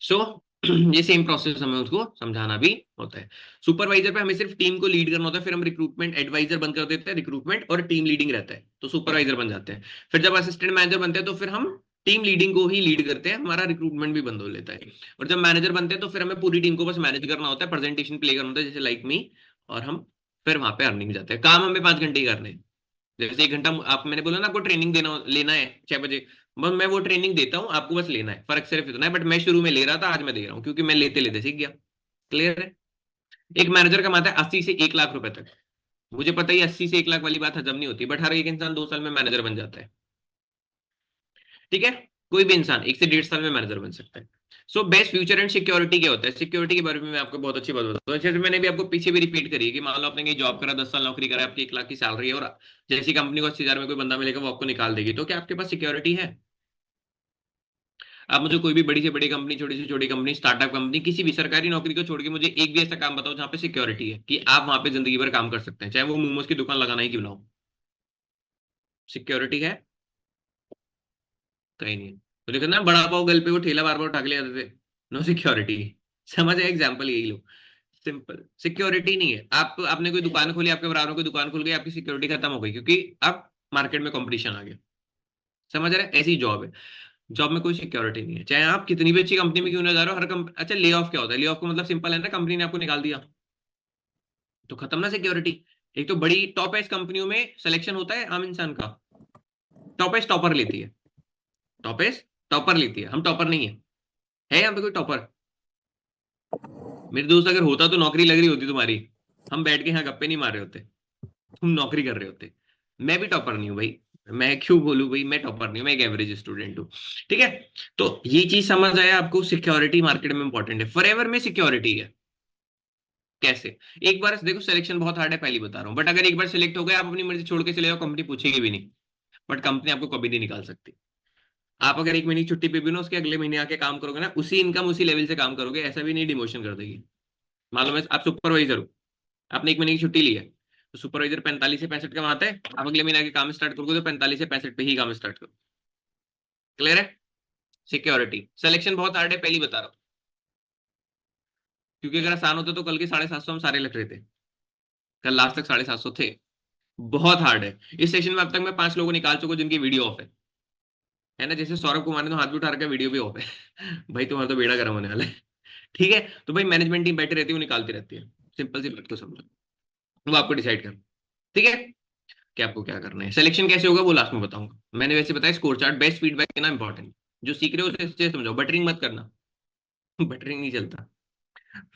सो ये सेम प्रोसेस हमें उसको समझाना भी होता है। सुपरवाइजर पे हमें सिर्फ टीम को लीड करना होता है, फिर हम रिक्रूटमेंट एडवाइजर बंद कर देते हैं, रिक्रूटमेंट और टीम लीडिंग रहता है, तो सुपरवाइजर बन जाते हैं। फिर जब असिस्टेंट मैनेजर बनते हैं तो फिर हम टीम लीडिंग को ही लीड करते हैं, हमारा रिक्रूटमेंट भी बंद हो लेता है। और जब मैनेजर बनते हैं तो फिर हमें पूरी टीम को बस मैनेज करना होता है, प्रेजेंटेशन प्ले करना होता है, जैसे लाइक मी। और हम फिर वहां पे अर्निंग जाते हैं। काम हमें 5 घंटे ही करने हैं। जैसे 1 घंटा आप, मैंने बोला ना आपको ट्रेनिंग देना लेना है 6 बजे, बस मैं वो ट्रेनिंग देता हूँ, आपको बस लेना है। फर्क सिर्फ इतना है, बट मैं शुरू में ले रहा था, आज मैं दे रहा हूँ, क्योंकि मैं लेते लेते सीख गया। क्लियर है? एक मैनेजर कमाता है 80 से 1 लाख रुपए तक। मुझे पता ही 80 से 1 लाख वाली बात हजम नहीं होती, बट हर एक इंसान 2 साल में मैनेजर बन जाता है। ठीक है। कोई भी इंसान 1 से 1.5 साल में मैनेजर बन सकता है। So best future and security क्या होता है? सिक्योरिटी के बारे में मैं आपको बहुत अच्छी बात बताता हूँ। जैसे मैंने भी आपको पीछे भी रिपीट करी है कि मान लो आपने कहीं जॉब करा, 10 साल नौकरी करा, आपकी 1 लाख की सैलरी है, और जैसी कंपनी को 80 हजार में कोई बंदा मिलेगा वो आपको निकाल देगी, तो क्या आपके पास सिक्योरिटी है? आप मुझे कोई भी बड़ी से बड़ी कंपनी, छोटी से छोटी कंपनी, स्टार्टअप कंपनी, किसी भी सरकारी नौकरी को छोड़ के मुझे एक भी ऐसा काम बताओ जहाँ पे सिक्योरिटी है कि आप वहां पे जिंदगी भर काम कर सकते हैं, चाहे वो मोमोज की दुकान लगाना ही क्यों ना हो। सिक्योरिटी है? कहीं नहीं है। तो देखो ना, बड़ा पाव गल पे वो ठेला बार बार उठा के ले जाते थे, नो सिक्योरिटी। समझ है एग्जाम्पल, यही लो। सिंपल, सिक्योरिटी नहीं है। आप, आपने कोई दुकान खोली, आपके बराबर में कोई दुकान खुल गई, आपकी सिक्योरिटी खत्म हो गई, क्योंकि अब मार्केट में कंपटीशन आ गया। समझ रहे हैं? ऐसी जॉब है, जॉब में कोई सिक्योरिटी नहीं है, चाहे आप कितनी भी अच्छी कंपनी में क्यों ना जा रहे हो। हर कंपनी, अच्छा ले ऑफ क्या होता है? ले ऑफ का मतलब सिंपल है ना, कंपनी ने आपको निकाल दिया, तो खत्म ना सिक्योरिटी। एक तो बड़ी टॉप एज कंपनियों में सिलेक्शन होता है आम इंसान का, टॉप एज टॉपर लेती है, टॉप एज टॉपर लेती है, हम टॉपर नहीं है यहाँ पे कोई टॉपर? मेरे दोस्त, अगर होता तो नौकरी लग रही होती तुम्हारी, हम बैठ के यहाँ गप्पे नहीं मार रहे होते, तुम नौकरी कर रहे होते। मैं भी टॉपर नहीं हूँ भाई, मैं क्यों बोलूं भाई, मैं टॉपर नहीं हूँ, मैं एक एवरेज स्टूडेंट हूँ। ठीक है। तो ये चीज समझ आया आपको, सिक्योरिटी मार्केट में इंपॉर्टेंट है, फॉरएवर में सिक्योरिटी है। कैसे? एक बार देखो, सिलेक्शन बहुत हार्ड है, पहली बता रहा हूँ, बट अगर एक बार सिलेक्ट हो गए, आप अपनी मर्जी छोड़ के चले जाओ, कंपनी पूछेगी भी नहीं। बट कंपनी आपको कभी नहीं निकाल सकती। आप अगर 1 महीने की छुट्टी पे भी ना, उसके अगले महीने आके काम करोगे ना, उसी इनकम उसी लेवल से काम करोगे, ऐसा भी नहीं डिमोशन कर देगी। मान लो मैं, आप सुपरवाइजर हो, आपने 1 महीने की छुट्टी ली है, तो सुपरवाइजर 45 से 65 कमाता है, आप अगले महीने आके काम स्टार्ट करोगे तो 45 से 65 पे ही काम स्टार्ट करो। क्लियर है? सिक्योरिटी। सिलेक्शन बहुत हार्ड है, पहली बता रहा हूँ, क्योंकि अगर आसान होता तो कल के 750 हम सारे लग रहे थे। कल लास्ट तक 750 थे। बहुत हार्ड है। इस सेशन में अब तक मैं 5 लोगों को निकाल चुका हूं जिनकी वीडियो ऑफ है ना। जैसे सौरभ कुमार ने तो हाथ भी उठा रखा है, वीडियो भी ऑफ है। भाई तुम्हारा तो बेड़ा गर्म होने वाला है। ठीक है, तो भाई मैनेजमेंट टीम बैठी रहती है, वो निकालती रहती है। सिंपल सी बात को समझो, वो आपको डिसाइड करना। ठीक है, कि आपको क्या करना है। सिलेक्शन कैसे होगा वो लास्ट में बताऊंगा। मैंने वैसे बताया स्कोर चार्ट, बेस्ट फीडबैक देना इंपॉर्टेंट। जो सीख रहे हो उसे अच्छे से समझाओ, बटरिंग मत करना। बटरिंग नहीं चलता।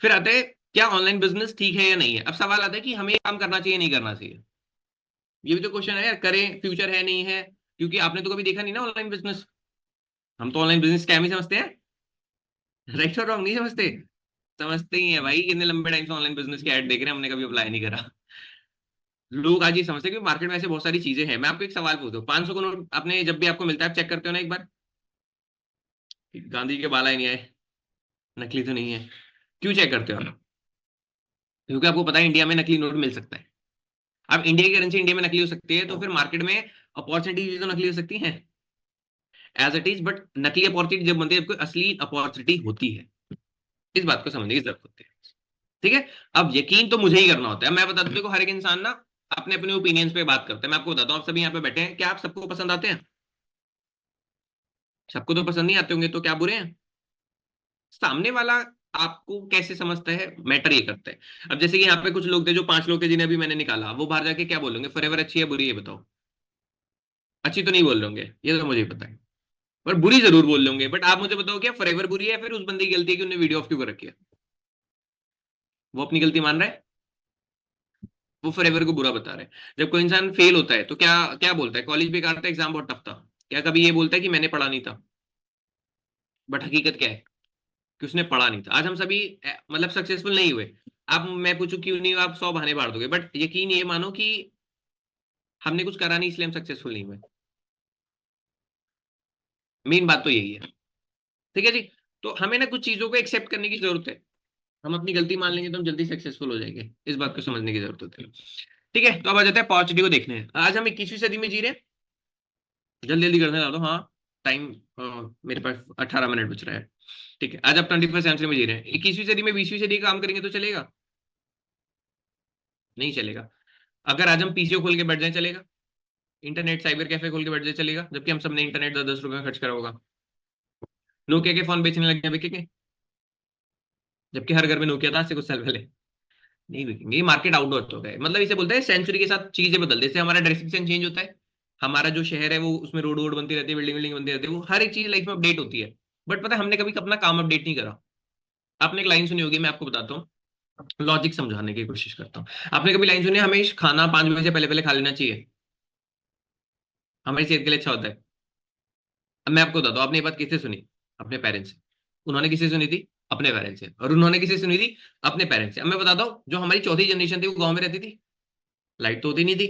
फिर आते हैं क्या ऑनलाइन बिजनेस ठीक है या नहीं है। अब सवाल आता है कि हमें ये काम करना चाहिए नहीं करना चाहिए। ये भी तो क्वेश्चन है यार, करें, फ्यूचर है नहीं है, क्योंकि आपने तो कभी देखा नहीं ना ऑनलाइन बिजनेस। हम तो ऑनलाइन बिजनेस स्कैम ही समझते हैं। राइट और रॉन्ग नहीं समझते। समझते ही है भाई, कितने लंबे टाइम से ऑनलाइन बिजनेस की ऐड देख रहे हैं, हमने कभी अप्लाई नहीं करा। लोग आज ये समझते हैं कि मार्केट में ऐसे बहुत सारी चीजें हैं। मैं आपको एक सवाल पूछता हूँ, 500 का नोट आपने जब भी आपको मिलता है आप चेक करते हो ना एक बार, कि गांधी जी के बाल आए नहीं आए, नकली तो नहीं है। क्यों चेक करते हो आप? क्योंकि आपको पता है इंडिया में नकली नोट मिल सकता है। अब इंडिया की करेंसी इंडिया में नकली हो सकती है, तो फिर मार्केट में अपॉर्चुनिटी तो नकली हो सकती है एज इट इज। बट नकली अपॉर्चुनिटी जब बनती है, कोई असली अपॉर्चुनिटी होती है। इस बात को समझने की जरूरत होती है। ठीक है, अब यकीन तो मुझे ही करना होता है। मैं बता दूं, देखो हर एक इंसान ना अपने अपने ओपिनियंस पे बात करता है। मैं आपको बताता हूँ, आप सभी यहाँ पे बैठे हैं, क्या आप सबको पसंद आते हैं? सबको तो पसंद नहीं आते होंगे, तो क्या बुरे हैं? सामने वाला आपको कैसे समझता है मैटर ये करता है। अब जैसे कि यहाँ पे कुछ लोग थे, जो 5 लोग थे जिन्हें अभी मैंने निकाला, वो बाहर जाके क्या बोलेंगे, फॉरएवर अच्छी है बुरी है बताओ? अच्छी तो नहीं बोल रहे होंगे, ये तो मुझे ही पता है। पर बुरी जरूर बोल रहे होंगे। बट आप मुझे बताओ, क्या फॉरएवर बुरी है, फिर उस बंदे की गलती है कि उन्हें वीडियो ऑफ क्यों कर रखी है? वो अपनी गलती मान रहा है, वो फॉरएवर को बुरा बता रहा है। जब कोई इंसान फेल होता है तो क्या क्या बोलता है, कॉलेज बेकार था, एग्जाम बहुत टफ था? क्या कभी ये बोलता है कि मैंने पढ़ा नहीं था? बट हकीकत क्या है, कि उसने पढ़ा नहीं था। आज हम सभी मतलब सक्सेसफुल नहीं हुए। आप, मैं पूछूं क्यों नहीं हुआ, आप 100 बहाने बांट दोगे, बट यकीन ये मानो कि हमने कुछ करा नहीं इसलिए हम सक्सेसफुल नहीं हुए। मेन बात तो यही है। ठीक है जी। तो हमें ना कुछ चीजों को एक्सेप्ट करने की जरूरत है। हम अपनी गलती मान लेंगे तो हम जल्दी सक्सेसफुल हो जाएंगे। इस बात को समझने की जरूरत होती है। ठीक है, तो अब आ जाता है पॉजिटिव को देखने हैं। आज हम 21वीं सदी में जी रहे हैं। जल्दी जल्दी करने लगा दो, हाँ। टाइम, मेरे पास 18 मिनट बच रहा है। ठीक है, आज आप 21st सेंचुरी में जी रहे हैं। 21वीं सदी में 20वीं सदी का काम करेंगे तो चलेगा? नहीं चलेगा। अगर आज हम पीसीओ खोल के बैठ जाए चलेगा? इंटरनेट साइबर कैफे खोल के बैठ जाए चलेगा, जबकि हम सबने इंटरनेट 10-10 रुपए में खर्च करा होगा? नोकिया के फोन बेचने लगे बिकेंगे? जबकि हर घर में नोकिया था आज से कुछ साल पहले। नहीं बिकेंगे। ये मार्केट आउटवर्ड हो गए, मतलब इसे बोलते हैं सेंचुरी के साथ चीजें बदल, जैसे हमारा ड्रेसिंग सेंस चेंज होता है। हमारा जो शहर है वो, उसमें रोड वोड बनती रहती है, बिल्डिंग बिल्डिंग बनती रहती है, वो हर एक चीज लाइफ में अपडेट होती है। बट पता है हमने कभी अपना काम अपडेट नहीं करा। आपने एक लाइन सुनी होगी, मैं आपको बताता हूँ, लॉजिक समझाने की कोशिश करता हूँ। आपने कभी लाइन सुनी है, हमें खाना 5 बजे से पहले पहले खा लेना चाहिए, हमारी सेहत के लिए अच्छा होता है? अब मैं आपको बताता हूँ, आपने ये बात किससे सुनी? अपने पेरेंट्स से। उन्होंने किससे सुनी थी? अपने पेरेंट्स से। और उन्होंने किससे सुनी थी? अपने पेरेंट्स से। अब मैं बताता हूँ, जो हमारी चौथी जनरेशन थी वो गाँव में रहती थी, लाइट तो होती नहीं थी।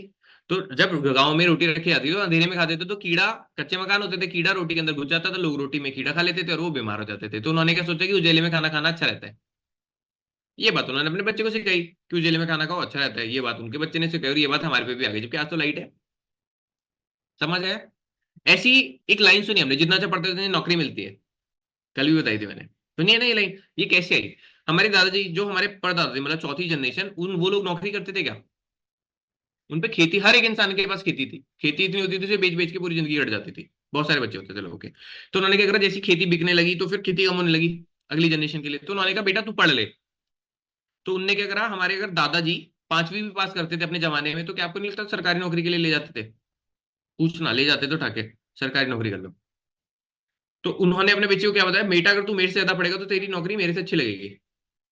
तो जब गाँव में रोटी रखी जाती थी तो अंधेरे में खाते थे, तो कीड़ा, कच्चे मकान होते थे, कीड़ा रोटी के अंदर घुस जाता था, लोग रोटी में कीड़ा खा लेते थे और वो बीमार हो जाते थे। तो उन्होंने क्या सोचा कि उजेले में खाना खाना अच्छा रहता है। ये बात उन्होंने अपने बच्चे को सिखाई कि उजेले में खाना खाओ अच्छा रहता है। ये बात उनके बच्चे ने सिखाई और ये बात हमारे पे भी आ गई, जबकि आज तो लाइट है। समझ आया? ऐसी एक लाइन सुनी हमने, जितना अच्छा पढ़ते थे नौकरी मिलती है। कल भी बताई थी मैंने। सुनिए ना ये लाइन, ये कैसे आई? हमारे दादाजी, जो हमारे परदादा थे, मतलब चौथी जनरेशन, उन वो लोग नौकरी करते थे क्या? उन पे खेती, हर एक इंसान के पास खेती थी। खेती इतनी होती थी उसे बेच बेच के पूरी जिंदगी कट जाती थी। बहुत सारे बच्चे होते थे लोगों के। तो उन्होंने क्या करा, जैसी खेती बिकने लगी तो फिर खेती कम होने लगी अगली जनरेशन के लिए। तो उन्होंने कहा बेटा तू पढ़ ले। तो उनने क्या करा, हमारे अगर दादाजी 5वीं भी पास करते थे अपने जमाने में, तो क्या आपको नहीं लगता सरकारी नौकरी के लिए ले जाते थे? पूछना, ले जाते तो ठाके सरकारी नौकरी कर लो। तो उन्होंने अपने बच्चे को क्या बताया, बेटा अगर तू मेरे से ज्यादा पढ़ेगा तो तेरी नौकरी मेरे से अच्छी लगेगी।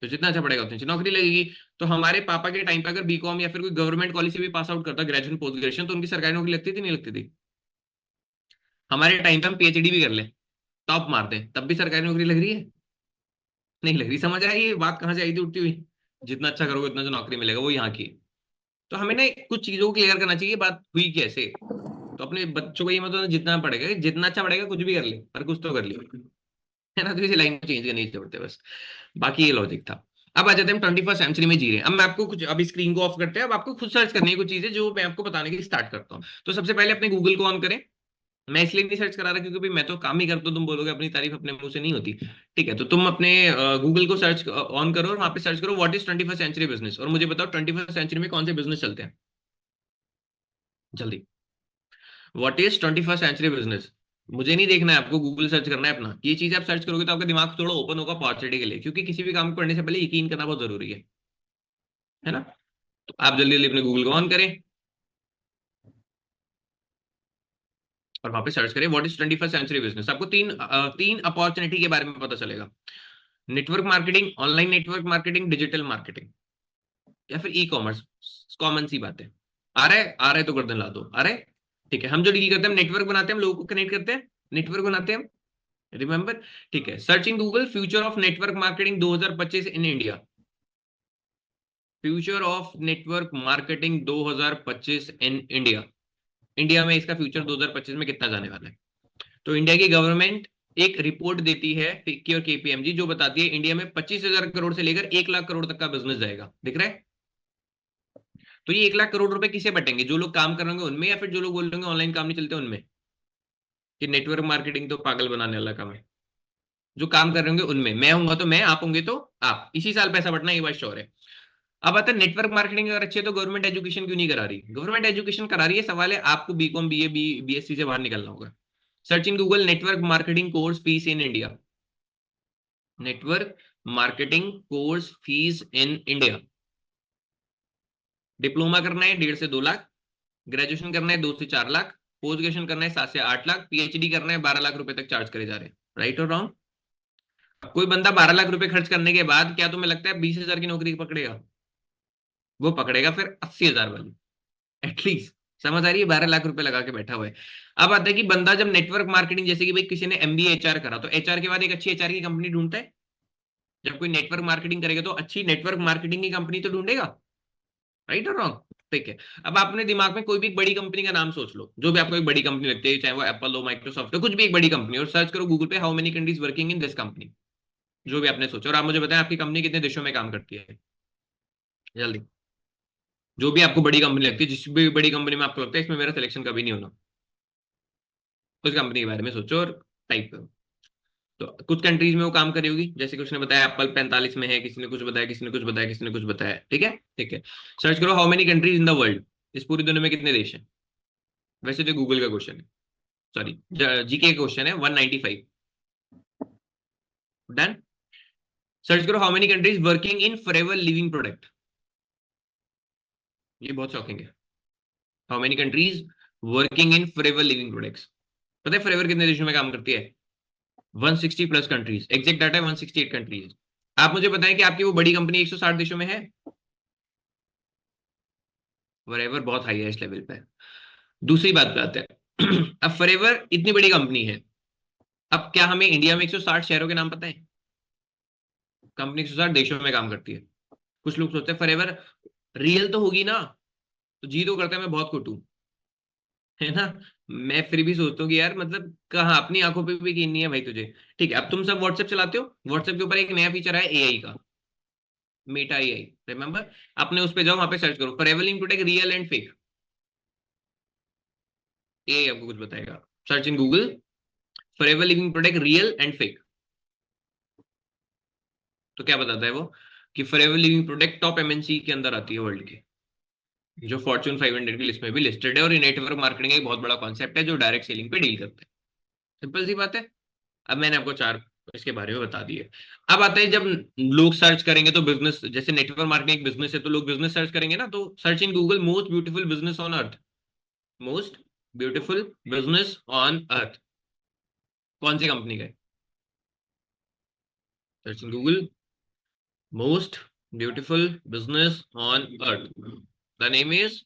तो जितना अच्छा पढ़ेगा उतनी अच्छी नौकरी लगेगी। तो हमारे पापा के टाइम पे अगर बीकॉम या फिर कोई गवर्नमेंट कॉलेज से भी पास आउट करता, ग्रेजुएशन पोस्ट ग्रेजुएशन, तो उनकी सरकारी नौकरी लगती थी नहीं लगती थी? हमारे टाइम पे हम पीएचडी भी कर ले, टॉप मारते हैं, तब भी सरकारी नौकरी लग रही है? नहीं लग रही। समझ आई ये बात कहाँ से आई थी उठती हुई? जितना अच्छा करोगे उतना जो नौकरी मिलेगा वो यहाँ की। तो हमें ना कुछ चीजों को क्लियर करना चाहिए, बात हुई कैसे। तो अपने बच्चों को ये मतलब जितना पढ़ेगा, जितना अच्छा पढ़ेगा कुछ भी कर ले, पर कुछ तो कर ले, है ना। तो इसी लाइन को चेंज करनी जरूरत है बस। बाकी ये लॉजिक था। अब आ जाते हैं हम 21st सेंचुरी में जी रहे हैं। अब मैं आपको कुछ, अभी स्क्रीन को ऑफ करते हैं, अब आपको खुद सर्च करनी है कुछ चीजें जो मैं आपको बताने की स्टार्ट करता हूँ। तो सबसे पहले अपने गूगल को ऑन करें। मैं इसलिए नहीं सर्च करा रहा क्योंकि भाई मैं तो काम ही करता हूं, तुम बोलोगे अपनी तारीफ अपने मुंह से नहीं होती। ठीक है, तो तुम अपने गूगल को सर्च ऑन करो और वहां पे सर्च करो what is 21st century business, और मुझे बताओ 21st सेंचुरी में कौन से बिजनेस चलते हैं, जल्दी। What is 21st century business, मुझे नहीं देखना है, आपको गूगल सर्च करना है अपना। ये चीज आप सर्च करोगे तो आपका दिमाग थोड़ा ओपन होगा अपॉर्चुनिटी के लिए, क्योंकि किसी भी काम को करने से पहले यकीन करना बहुत जरूरी है ना। तो आप जल्दी जल्दी अपने गूगल को ऑन करें और वहां पे सर्च करें what is 21st century business. आपको तीन अपॉर्चुनिटी के बारे में पता चलेगा। Network marketing, online network marketing, digital marketing, या फिर ई कॉमर्स। कॉमन सी बात है। आ रहा है तो गर्दन ला दो, आ रहा है। ठीक है, हम जो डील करते हैं हम नेटवर्क बनाते हैं, हम लोगों को कनेक्ट करते हैं, नेटवर्क बनाते हैं, रिमेंबर। ठीक है, search in Google future of network marketing 2025 in India. Future of network marketing 2025 in India. India में इसका फ्यूचर 2025 में कितना जाने वाला है। तो इंडिया की गवर्नमेंट एक रिपोर्ट देती है फिक्की और केपीएमजी, जो बताती है इंडिया में 25,000 करोड़ से लेकर 1 लाख करोड़ तक का बिजनेस जाएगा, दिख रहा है। तो ये 1 लाख करोड़ रुपए किसे बटेंगे, जो लोग काम कर रहे होंगे उनमें, या फिर जो लोग बोल रहे होंगे ऑनलाइन काम नहीं चलते उनमें, कि नेटवर्क मार्केटिंग तो पागल बनाने वाला काम है। जो काम कर रहे होंगे उनमें, मैं हूंगा तो मैं, आप होंगे तो आप, इसी साल पैसा बटना, ये बात श्योर है। अब आता है नेटवर्क मार्केटिंग अगर अच्छी है तो गवर्नमेंट एजुकेशन क्यों नहीं करा रही। गवर्नमेंट एजुकेशन करा रही है, सवाल है आपको बीकॉम बीए बीएससी से बाहर निकलना होगा। Search in Google network marketing course fees in India. Network marketing course fees in India. Diploma करना है 1.5 से 2 लाख, ग्रेजुएशन करना है 2 से 4 लाख, पोस्ट ग्रेजुएशन करना है 7 से 8 लाख, पीएचडी करना है 12 लाख रुपए तक चार्ज करे जा रहे हैं। राइट और रॉन्ग। कोई बंदा 12 लाख रुपए खर्च करने के बाद क्या तुम्हें लगता है 20,000 की नौकरी पकड़ेगा। वो पकड़ेगा फिर 80,000 वाली, एटलीस्ट। समझ आ रही है, 12 लाख रुपए लगा के बैठा हुआ है। अब आता है कि बंदा जब नेटवर्क मार्केटिंग, जैसे कि भाई किसी ने एमबीए एचआर करा, तो एचआर के बाद एक अच्छी एचआर की कंपनी ढूंढता है। जब कोई नेटवर्क मार्केटिंग करेगा तो अच्छी नेटवर्क मार्केटिंग की कंपनी तो ढूंढेगा। राइट और रॉन्ग। ठीक है। अब आप अपने दिमाग में कोई भी एक बड़ी कंपनी का नाम सोच लो, जो भी आपको एक बड़ी कंपनी लगती है, चाहे वो एप्पल हो, माइक्रोसॉफ्ट हो, कुछ भी एक बड़ी कंपनी, और सर्च करो गूगल पे how many countries working in this company. जो भी आपने सोचा, और आप मुझे बताएं आपकी कंपनी कितने देशों में काम करती है, जल्दी। जो भी आपको बड़ी कंपनी लगती है, जिस भी बड़ी कंपनी में आपको लगता है इसमें मेरा सिलेक्शन कभी नहीं होना, उस कंपनी के बारे में सोचो और टाइप करो। तो कुछ कंट्रीज में वो काम करी होगी, जैसे कि उसने बताया एप्पल 45 में है, किसी ने कुछ बताया, किसी ने कुछ बताया, किसी ने कुछ बताया। ठीक है, ठीक है। सर्च करो how many countries in the world. इस पूरी दुनिया में कितने देश हैं। वैसे तो गूगल का क्वेश्चन है, सॉरी जीके का क्वेश्चन है, 195। डन। सर्च करो how many countries working in forever Living product. ये बहुत शॉकिंग है। How many countries working in forever living products. पता है फॉरएवर कितने देशों में काम करती है। 160 प्लस कंट्रीज, एग्जैक्ट डाटा है 168 कंट्रीज। आप मुझे बताएं कि आपकी वो बड़ी कंपनी 160 देशों में है। फॉरएवर बहुत हाई है इस लेवल पे। दूसरी बात पे आते हैं। अब फॉरएवर इतनी बड़ी कंपनी है, अब क्या हमें इंडिया में 160 शहरों के नाम पता है। कंपनी 160 देशों में काम करती है। कुछ लोग सोचते हैं फॉरएवर रियल तो होगी ना, तो जी तो करता है मैं बहुत खुद हूं, है ना। मैं फिर भी सोचता हूँ कि यार मतलब कहाँ, अपनी आंखों पे भी यकीन नहीं है भाई तुझे। ठीक है, अब तुम सब व्हाट्सएप चलाते हो, व्हाट्सएप के ऊपर एक नया फीचर है एआई का, मेटा एआई, रिमेंबर। अपने उस पे जाओ, वहां पे सर्च करो Forever link to take real and fake. AI आपको कुछ बताएगा। Search in Google Forever Living product real and fake. तो क्या बताता है वो, कि Forever Living product top MNC के अंदर आती है वर्ल्ड के, जो फॉर्च्यून 500 की लिस्ट में भी लिस्टेड है, और ये नेटवर्क मार्केटिंग एक बहुत बड़ा कॉन्सेप्ट है जो डायरेक्ट सेलिंग पे डील करता है। सिंपल सी बात है। अब मैंने आपको चार इसके बारे में बता दिए। अब आता है जब लोग सर्च करेंगे तो बिजनेस, जैसे नेटवर्क मार्केटिंग एक बिजनेस है, तो लोग बिजनेस सर्च करेंगे ना, तो search in Google most beautiful business on earth. Most beautiful business on earth, कौन सी कंपनी का है। Search in Google most beautiful business on earth. The name is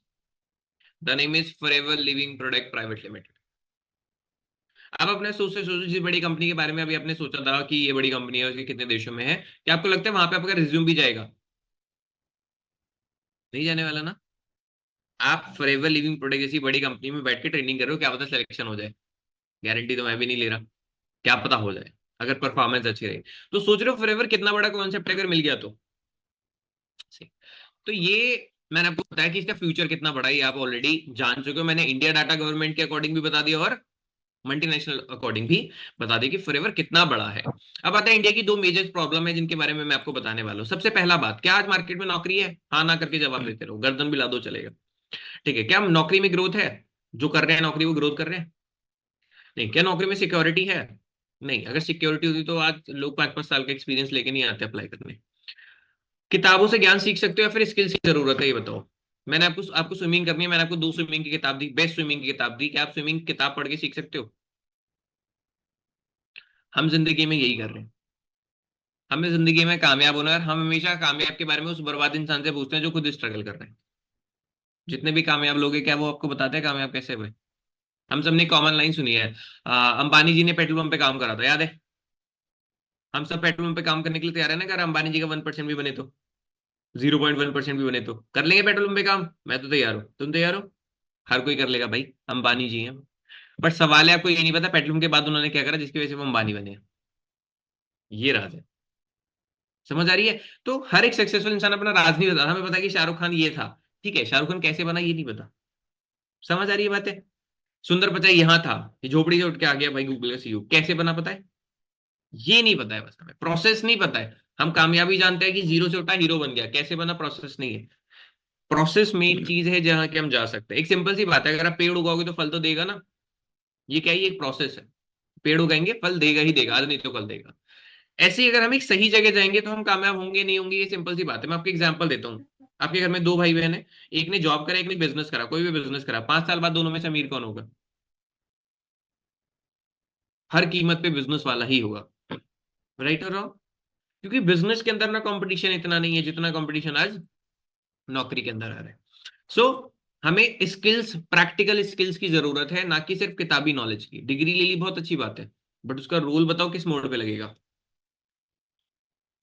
the name is forever Living product private limited. अब अपने सोच से सोचो, जिस बड़ी कंपनी के बारे में अभी आपने सोचा था कि ये बड़ी कंपनी है, उसके कितने देशों में है, क्या आपको लगता है वहां पे आपका रिज्यूम भी जाएगा। नहीं जाने वाला ना। आप फॉरएवर लिविंग प्रोडक्ट जैसी बड़ी कंपनी में बैठ के ट्रेनिंग कर रहे हो, क्या पता सिलेक्शन हो जाए। गारंटी तो मैं भी नहीं ले रहा, क्या पता हो जाए, अगर परफॉर्मेंस अच्छी रही। तो सोच रहे हो फॉरएवर कितना बड़ा कॉन्सेप्ट अगर मिल गया तो। सही। तो ये मैंने आपको बताया कि इसका फ्यूचर कितना बड़ा है, ये आप ऑलरेडी जान चुके हो। मैंने इंडिया डाटा गवर्नमेंट के अकॉर्डिंग भी बता दिया, और मल्टीनेशनल अकॉर्डिंग भी बता दे कि फॉरएवर कितना बड़ा है। अब आता है इंडिया की दो मेजर प्रॉब्लम है जिनके बारे में मैं आपको बताने वाला हूँ। सबसे पहला बात, क्या आज मार्केट में नौकरी है? हाँ ना करके जवाब देते रहो, गर्दन भी ला दो चलेगा। ठीक है, क्या नौकरी में ग्रोथ है? जो कर रहे हैं नौकरी वो ग्रोथ कर रहे हैं? नहीं। क्या नौकरी में सिक्योरिटी है? नहीं। अगर सिक्योरिटी होती तो आज लोग 5-5 साल का एक्सपीरियंस लेके नहीं आते अप्लाई करने। किताबों से ज्ञान सीख सकते हो या फिर स्किल्स की जरूरत है, ये बताओ। मैंने आपको आपको स्विमिंग करनी है, मैंने आपको 2 स्विमिंग की किताब दी, बेस्ट स्विमिंग की किताब दी, क्या आप स्विमिंग किताब पढ़ के सीख सकते हो? हम जिंदगी में यही कर रहे हैं। हमें जिंदगी में कामयाब होना है और हम हमेशा कामयाब के बारे में उस बर्बाद इंसान से पूछते हैं जो खुद स्ट्रगल कर रहे हैं। जितने भी कामयाब लोग हैं क्या वो आपको बताते हैं कामयाब कैसे हुए? हम सबने कॉमन लाइन सुनी है, अंबानी जी ने पेट्रोल पंप पे काम करा था, याद है? हम सब पेट्रोल पंप पे काम करने के लिए तैयार है ना? अगर अंबानी जी का 1% भी बने तो, 0.1% भी बने तो कर लेंगे पेट्रोल पंप पे काम। मैं तो तैयार हूँ, तुम तैयार हो? हर कोई कर लेगा भाई, अंबानी जी हैं। बट सवाल है, आपको ये नहीं पता पेट्रोल पंप के बाद उन्होंने क्या करा जिसकी वजह से वो अंबानी बने हैं। ये राज है। समझ आ रही है? तो हर एक सक्सेसफुल इंसान अपना राज नहीं बताता। हमें पता है कि शाहरुख खान ये था, ठीक है, शाहरुख खान कैसे बना ये नहीं पता। समझ आ रही है बातें? सुंदर पिचाई यहाँ था, ये झोपड़ी से उठ के आ गया भाई गूगल का सीईओ, कैसे बना पता है? ये नहीं पता है, बस हमें प्रोसेस नहीं पता है। हम कामयाबी जानते हैं कि जीरो से उठा हीरो बन गया, कैसे बना प्रोसेस नहीं है। प्रोसेस में एक चीज है जहां के हम जा सकते हैं। एक सिंपल सी बात है, अगर आप पेड़ उगाओगे तो फल तो देगा ना। ये क्या है? ये एक प्रोसेस है। पेड़ उगाएंगे फल देगा ही देगा, आज नहीं तो कल देगा। ऐसे ही अगर हम एक सही जगह जाएंगे तो हम कामयाब होंगे नहीं होंगे, ये सिंपल सी बात है। मैं आपको एग्जांपल देता हूँ। आपके घर में 2 भाई बहन है, एक ने जॉब करा एक ने बिजनेस करा, कोई भी बिजनेस करा, 5 साल बाद दोनों में से अमीर कौन होगा? हर कीमत पे बिजनेस वाला ही होगा। राइट और रॉन्ग? क्योंकि बिजनेस के अंदर ना कंपटीशन इतना नहीं है जितना कंपटीशन आज नौकरी के अंदर आ रहा है। सो हमें स्किल्स, प्रैक्टिकल स्किल्स की जरूरत है, ना कि सिर्फ किताबी नॉलेज की। डिग्री ले ली बहुत अच्छी बात है, बट उसका रोल बताओ किस मोड पे लगेगा।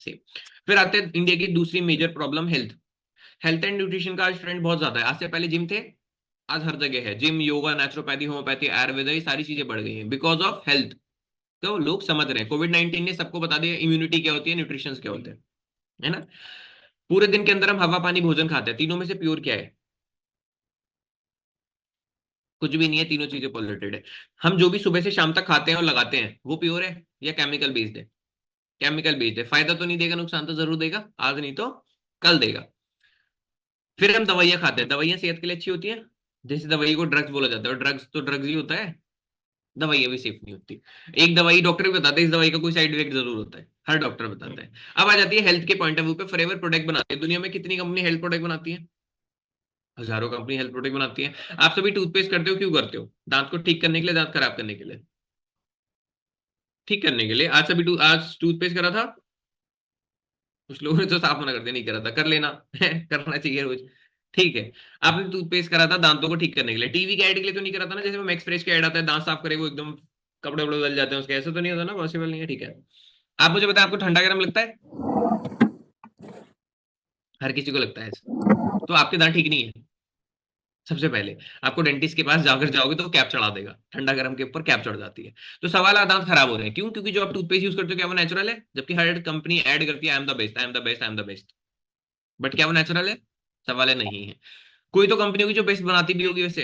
से फिर आते हैं इंडिया की दूसरी major problem, health. Health and nutrition का आज ट्रेंड बहुत ज्यादा है। आज से पहले जिम थे, आज हर जगह है gym, yoga, naturopathy, homeopathy, Ayurveda, ये सारी चीजें बढ़ गई हैं बिकॉज ऑफ हेल्थ। तो लोग समझ रहे हैं, कोविड-19 ने सबको बता दिया इम्यूनिटी क्या होती है, न्यूट्रिशन क्या होते हैं, है ना? पूरे दिन के अंदर हम हवा पानी भोजन खाते हैं, तीनों में से प्योर क्या है? कुछ भी नहीं है, तीनों चीजें पॉल्यूटेड है। हम जो भी सुबह से शाम तक खाते हैं और लगाते हैं वो प्योर है या केमिकल बेस्ड है? केमिकल बेस्ड है। फायदा तो नहीं देगा, नुकसान तो जरूर देगा, आज नहीं तो कल देगा। फिर हम दवाइयां खाते हैं, दवाइयां सेहत के लिए अच्छी होती हैं? जैसे दवाई को ड्रग्स बोला जाता है, और ड्रग्स तो ड्रग्स ही होता है, दवाइयां भी सेफ नहीं होती। एक दवाई डॉक्टर भी बताते हैं इस दवाई का कोई साइड इफेक्ट जरूर होता है, हर डॉक्टर बताता है। अब आ जाती है हेल्थ के पॉइंट ऑफ व्यू पे, फॉरएवर प्रोडक्ट बनाते हैं। दुनिया में कितनी कंपनी हेल्थ प्रोडक्ट बनाती है? हजारों कंपनी हेल्थ प्रोडक्ट बनाती है। आप सभी टूथपेस्ट करते हो, क्यों करते हो? दांत को ठीक करने के लिए, दांत खराब करने के लिए? ठीक करने के लिए। आज सभी आज टूथपेस्ट करा था? कुछ लोगों ने तो साफ मना कर दिया, नहीं करा था, कर लेना करना चाहिए रोज। ठीक है, आपने टूथपेस्ट करा था दांतों को ठीक करने के लिए, टीवी के ऐड के लिए तो नहीं करा था ना? जैसे वो मैक्स फ्रेश का ऐड आता है, दांत साफ करे वो एकदम कपड़े वपड़े बदल जाते हैं उसके, ऐसा तो नहीं होता ना, पॉसिबल नहीं है। ठीक है, आप मुझे बताएं, आपको ठंडा गर्म लगता है? हर किसी को लगता है ऐसा। तो आपके दांत ठीक नहीं है। सबसे पहले आपको डेंटिस्ट के पास जाकर जाओगे तो कैप चढ़ा देगा, ठंडा गर्म के ऊपर कैप चढ़ जाती है। तो सवाल है, दांत खराब हो रहे हैं क्यों? क्योंकि जो आप टूथपेस्ट यूज करते हो क्या वो नेचुरल है? जबकि हर कंपनी ऐड करती है I am the best, I am the best, I am the best, but क्या वो नेचुरल है? सवाल है, नहीं है। कोई तो कंपनी होगी जो बेस्ट बनाती भी होगी वैसे।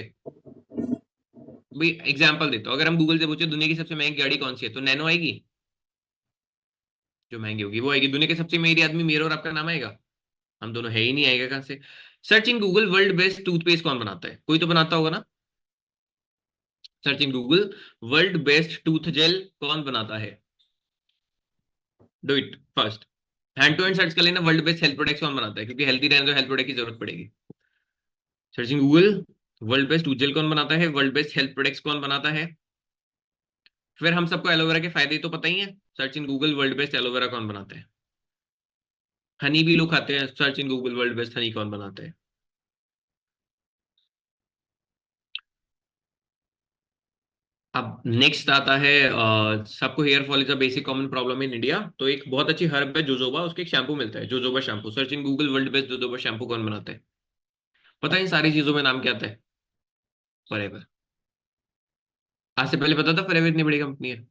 भाई एग्जांपल देता हूँ, अगर हम गूगल से पूछे दुनिया की सबसे महंगी गाड़ी कौन सी है, तो नैनो आएगी। जो महंगी होगी वो आएगी। दुनिया के सबसे अमीर आदमी, मेरा और आपका नाम आएगा? हम दोनों है ही नहीं, आएगा कहां से? Search in Google world best toothpaste कौन बनाता है? कोई तो बनाता होगा ना। Search in Google world best tooth gel कौन बनाता है? Do it first. Hand to hand search कर लेना, वर्ल्ड बेस्ट हेल्थ प्रोडक्ट्स कौन बनाता है, क्योंकि हेल्थी रहने तो हेल्थ प्रोडक्ट की जरूरत पड़ेगी। Search in Google world best tooth gel कौन बनाता है, वर्ल्ड बेस्ट हेल्थ प्रोडक्ट्स कौन बनाता है। फिर हम सबको एलोवेरा के फायदे तो पता ही है। Search in Google world best aloe vera कौन बनाता है। हनी भी लोग खाते हैं, search in Google world best honey कौन बनाता है। अब नेक्स्ट आता है, सबको hair fall is a basic common problem in India, तो एक बहुत अच्छी हर्ब है जोजोबा, उसके एक शैम्पू मिलता है jojoba shampoo. Search in Google world best jojoba shampoo कौन बनाता है। पता है इन सारी चीजों में नाम क्या आता है? फॉरएवर। आज से पहले पता था फॉरएवर इतनी बड़ी कंपनी है,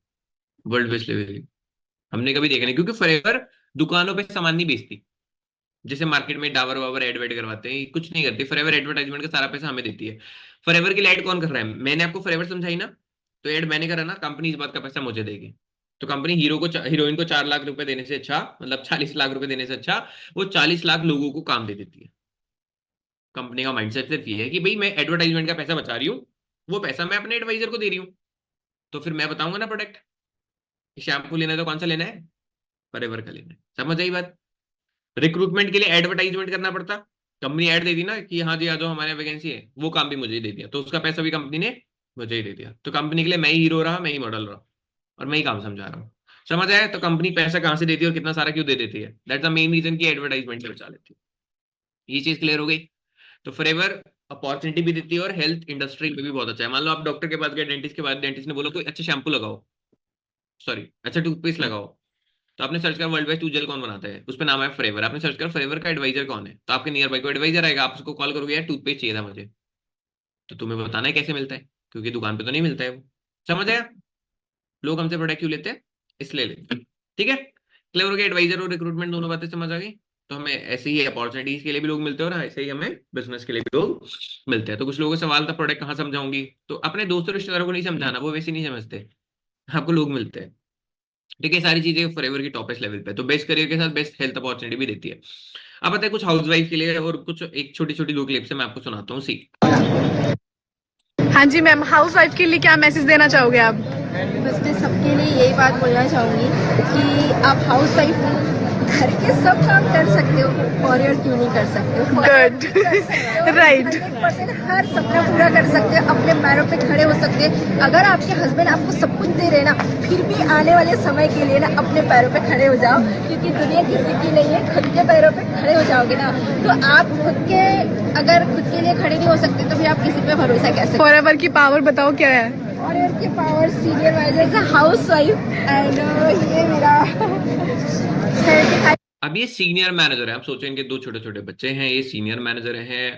वर्ल्ड बेस्ट लेवल की? हमने कभी देखा नहीं, क्योंकि फॉरएवर दुकानों पे सामान नहीं बेचती। जैसे मार्केट में डाबर वाबर एड वेड करवाते हैं, ये कुछ नहीं करती। फॉरएवर एडवर्टाइजमेंट का सारा पैसा हमें देती है। फॉरएवर की लाइट कौन कर रहा है? मैंने आपको फॉरएवर समझाई ना, तो ऐड मैंने करा ना, कंपनी इस बात का पैसा मुझे देगी। तो कंपनी हीरोइन को 4 लाख रुपए देने से अच्छा, मतलब 40 लाख रुपए देने से अच्छा, वो 40 लाख लोगों को काम दे देती है। कंपनी का माइंडसेट सिर्फ ये है कि भाई मैं एडवर्टाइजमेंट का पैसा बचा रही हूँ, वो पैसा मैं अपने एडवाइजर को दे रही हूँ। तो फिर मैं बताऊंगा ना प्रोडक्ट, शैम्पू लेना है तो कौन सा लेना है, फॉरएवर का लेना है। समझ आई बात। रिक्रूटमेंट के लिए एडवर्टाइजमेंट करना पड़ता, कंपनी ऐड दे दी ना कि हाँ जी आ जाओ हमारे यहाँ वैकेंसी है, वो काम भी मुझे ही दे दिया, तो उसका पैसा भी कंपनी ने मुझे ही दे दिया। तो कंपनी के लिए मैं ही हीरो रहा, मैं ही मॉडल रहा, और मैं ही काम समझा रहा हूँ। समझ आया। तो कंपनी पैसा कहाँ से देती है और कितना सारा क्यों दे देती है, दैट्स द मेन रीजन की एडवर्टाइजमेंट से बचा लेती है। ये चीज क्लियर हो गई। तो फॉरएवर अपॉर्चुनिटी भी देती है और हेल्थ इंडस्ट्री में भी बहुत अच्छा है। मान लो आप डॉक्टर के पास गए, डेंटिस्ट के पास, डेंटिस्ट ने बोला कोई अच्छा शैम्पू लगाओ, सॉरी अच्छा टूथपेस्ट लगाओ। तो आपने सर्च करा वर्ल्ड वाइड टूथ जेल कौन बनाता है, उस पर नाम है फ्लेवर, आपने सर्च करा फ्लेवर का एडवाइजर कौन है, तो आपके नियर बाई को एडवाइजर आएगा, आप उसको कॉल करोगे यार टूथपेस्ट चाहिए था मुझे, तो तुम्हें बताना है कैसे मिलता है, क्योंकि दुकान पे तो नहीं मिलता है वो। समझ आया। लोग हमसे प्रोडक्ट क्यों लेते हैं, इसलिए लेते हैं। ठीक है, क्लेवर के एडवाइजर और रिक्रूटमेंट दोनों बातें समझ आ गई। तो हमें ऐसे ही अपॉर्चुनिटीज के लिए भी लोग मिलते हैं और ऐसे ही हमें बिजनेस के लिए भी लोग मिलते हैं। तो कुछ लोगों का सवाल था प्रोडक्ट कहाँ समझाऊंगी, तो अपने दोस्तों रिश्तेदारों को नहीं समझाना, वो वैसे नहीं समझते, आपको लोग मिलते हैं। ठीक है, सारी चीजें फॉरएवर की टॉपेस्ट लेवल पे, तो बेस्ट करियर के साथ बेस्ट हेल्थ अपॉर्चुनिटी भी देती है। अब बताए कुछ हाउस वाइफ के लिए, और कुछ एक छोटी छोटी 2 क्लिप से मैं आपको सुनाता हूँ सी। हाँ जी मैम, हाउस वाइफ के लिए क्या मैसेज देना चाहोगे आप? बस मैं सबके लिए यही बात बोलना चाहूँगी कि आप हाउस वाइफ घर के सब काम कर सकते हो, कॉरियर क्यों नहीं कर सकते हो। Good right. 100% हर सपना पूरा कर सकते हो, अपने पैरों पे खड़े हो सकते हैं। अगर आपके हस्बैंड आपको सब कुछ दे रहे ना, फिर भी आने वाले समय के लिए ना अपने पैरों पे खड़े हो जाओ, क्योंकि दुनिया किसी की नहीं है, खुद के पैरों पे खड़े हो जाओगे ना तो आप अगर खुद के लिए खड़े नहीं हो सकते तो फिर आप किसी पे भरोसा कैसे। फॉरएवर की पावर बताओ क्या है? और इनकी power senior manager house wife and ये मेरा अब ये सीनियर मैनेजर है, आप सोचो इनके 2 छोटे छोटे बच्चे हैं, ये सीनियर मैनेजर हैं।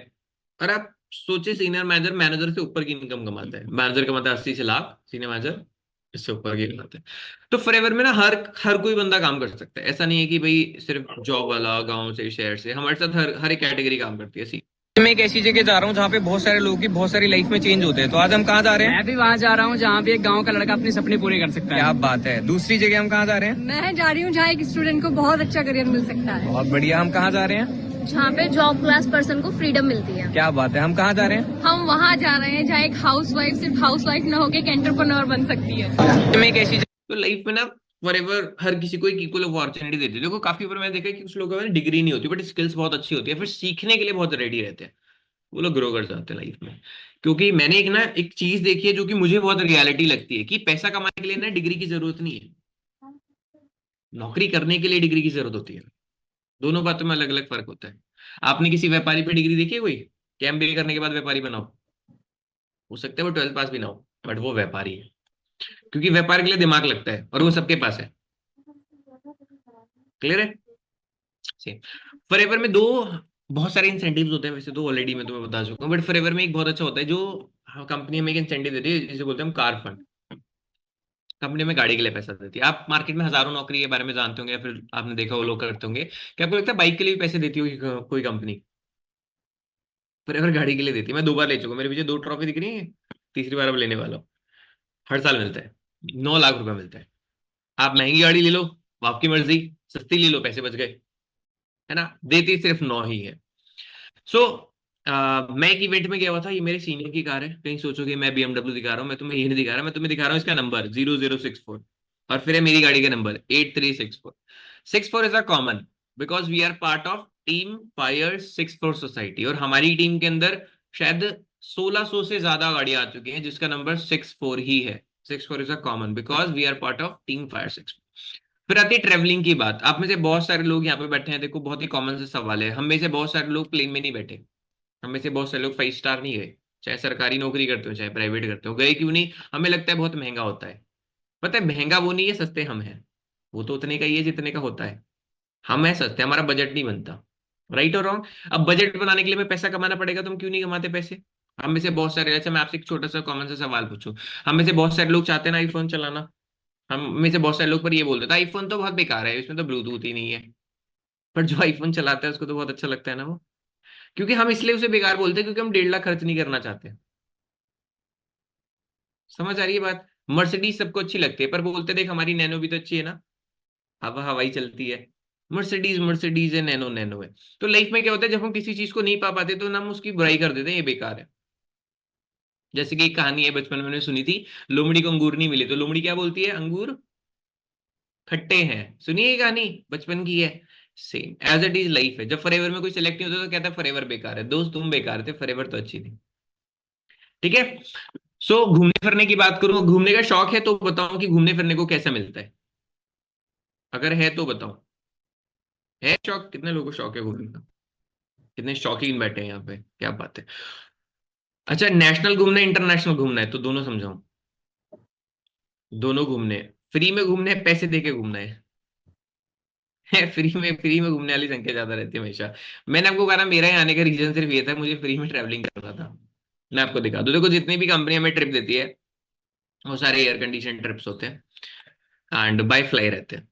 और आप सोचे सीनियर मैनेजर मैनेजर से ऊपर की इनकम कमाता है, मैनेजर कमाता है 80 से लाख, सीनियर मैनेजर इससे ऊपर की कमाता है। तो फॉरएवर में ना हर हर कोई बंदा काम कर सकता है, ऐसा नहीं है कि भाई सिर्फ जॉब वाला, गांव से, शहर से, हमारे साथ हर हर एक कैटेगरी काम करती है। मैं एक ऐसी जगह जा रहा हूँ जहाँ पे बहुत सारे लोगों की बहुत सारी लाइफ में चेंज होते हैं। तो आज हम कहाँ जा रहे हैं? मैं भी वहाँ जा रहा हूँ जहाँ पे एक गांव का लड़का अपने सपने पूरे कर सकता क्या है। बात है। दूसरी जगह हम कहाँ जा रहे हैं? मैं जा रही हूँ जहाँ एक स्टूडेंट को बहुत अच्छा करियर मिल सकता है। बहुत बढ़िया। हम कहाँ जा रहे हैं? जहाँ पे जॉब क्लास पर्सन को फ्रीडम मिलती है। क्या बात है। हम कहाँ जा रहे हैं? हम वहाँ जा रहे हैं जहाँ एक हाउस वाइफ सिर्फ हाउस वाइफ न होकर एक एंटरप्रेन्योर बन सकती है। मैं एक ऐसी तो लाइफ में ना फॉरएवर हर किसी को एक इक्वल अपॉर्चुनिटी देती है। देखो काफी बार मैंने देखा है कि कुछ लोगों में डिग्री नहीं होती बट स्किल्स बहुत अच्छी होती है, फिर सीखने के लिए बहुत रेडी रहते हैं, वो लोग ग्रो कर जाते हैं लाइफ में। क्योंकि मैंने एक चीज देखी है जो कि मुझे बहुत रियलिटी लगती है, कि पैसा कमाने के लिए ना डिग्री की जरूरत नहीं है, नौकरी करने के लिए डिग्री की जरूरत होती है। दोनों बातों में अलग अलग फर्क होता है। आपने किसी व्यापारी पे डिग्री देखी है कोई, कि MBA करने के बाद व्यापारी बनाओ, हो सकता है वो 12th पास भी ना हो, बट वो व्यापारी है, क्योंकि व्यापार के लिए दिमाग लगता है और वो सबके पास है। क्लियर है। फॉरएवर में बहुत सारे इंसेंटिव्स होते हैं, वैसे तो ऑलरेडी मैं तुम्हें बता चुका हूँ, बट फॉरएवर में एक बहुत अच्छा होता है जो कंपनी हमें एक इंसेंटिव देती है, जिसे बोलते हैं हम कार फंड। कंपनी में गाड़ी के लिए पैसा देती है। आप मार्केट में हजारों नौकरी के बारे में जानते होंगे, या फिर आपने देखा वो लोग करते होंगे, क्या आपको लगता है बाइक के लिए भी पैसे देती होगी कोई कंपनी? फॉरएवर गाड़ी के लिए देती है। मैं 2 बार ले चुका हूं, मेरे पीछे 2 ट्रॉफी दिख रही है, तीसरी बार अब लेने वाला हूँ। हर साल मिलता है, 9 लाख रुपए मिलता है। आप महंगी गाड़ी ले लो, वो आपकी मर्जी, सस्ती ले लो, पैसे बच गए, है ना। देती सिर्फ 9 ही है। सो मैं एक इवेंट में गया हुआ था, ये मेरे सीनियर की कार है, कहीं सोचोगे मैं BMW दिखा रहा हूँ, मैं तुम्हें ये नहीं दिखा रहा, मैं तुम्हें दिखा रहा हूँ इसका नंबर 0064, और फिर है मेरी गाड़ी का number 8364। 64 is a common, because we are part of team fire 64 society, और हमारी टीम के अंदर शायद 1600 से ज्यादा गाड़ियां आ चुकी हैं जिसका नंबर 64 ही है। 64 is a common because we are part of team fire 64। फिर आती है ट्रेवलिंग की बात। आप में से बहुत सारे लोग यहाँ पे बैठे हैं, देखो बहुत ही कॉमन से सवाल है, हम में से बहुत सारे लोग प्लेन में नहीं बैठे, हम में से बहुत सारे लोग 5 स्टार नहीं गए, चाहे सरकारी नौकरी करते हो चाहे प्राइवेट करते हो। गए क्यों नहीं? हमें लगता है बहुत महंगा होता है। पता है महंगा वो नहीं है, सस्ते हम हैं। वो तो उतने का ही है जितने का होता है, हम है सस्ते, हमारा बजट नहीं बनता। राइट और रॉन्ग। अब बजट बनाने के लिए हमें पैसा कमाना पड़ेगा, तो हम क्यों नहीं कमाते पैसे? हम में से बहुत सारे, अच्छा मैं आपसे एक छोटा सा कॉमन सा सवाल पूछूं, हम में से बहुत सारे लोग चाहते हैं ना आईफोन चलाना, हम में से बहुत सारे लोग पर ये बोल देते हैं आईफोन तो बहुत बेकार है, इसमें तो ब्लूटूथ ही नहीं है। पर जो आईफोन चलाता है उसको तो बहुत अच्छा लगता है ना वो। क्योंकि हम इसलिए उसे बेकार बोलते हैं क्योंकि हम 1.5 लाख खर्च नहीं करना चाहते। समझ आ रही है बात। मर्सिडीज सबको अच्छी लगती है, पर बोलते देख हमारी नैनो भी तो अच्छी है ना, हवा हवाई चलती है। मर्सिडीज मर्सिडीज है, नैनो नैनो है। तो लाइफ में क्या होता है, जब हम किसी चीज को नहीं पा पाते तो हम उसकी बुराई कर देते हैं, ये बेकार है। जैसे कि एक कहानी है बचपन में मैंने सुनी थी, लोमड़ी को अंगूर नहीं मिले तो लोमड़ी क्या बोलती है, अंगूर खट्टे हैं। सुनिए ये कहानी, बचपन की है। Same as it is life है, जब फॉरएवर में कोई सिलेक्ट नहीं होता तो कहता है फॉरएवर बेकार है। दोस्त तुम बेकार थे, फॉरएवर तो अच्छी थी। ठीक है। सो घूमने फिरने की बात करूं, घूमने का शौक है तो बताओ कि घूमने फिरने को कैसा मिलता है, अगर है तो बताओ। है शौक, कितने लोगों को शौक है घूमने का? कितने शौकीन बैठे हैं यहाँ पे, क्या बात है। अच्छा, नेशनल घूमना है इंटरनेशनल घूमना है, तो दोनों समझाओ। दोनों घूमने हैं, फ्री में घूमने हैं, पैसे दे के घूमना है। फ्री में घूमने वाली संख्या ज्यादा रहती है हमेशा। मैंने आपको कहा ना, मेरा यहाँ आने का रीजन सिर्फ ये था, मुझे फ्री में ट्रैवलिंग करना था। मैं आपको दिखा दूं, देखो जितनी भी कंपनी हमें ट्रिप देती है वो सारे एयर कंडीशन ट्रिप्स होते हैं एंड बाय फ्लाई रहते हैं।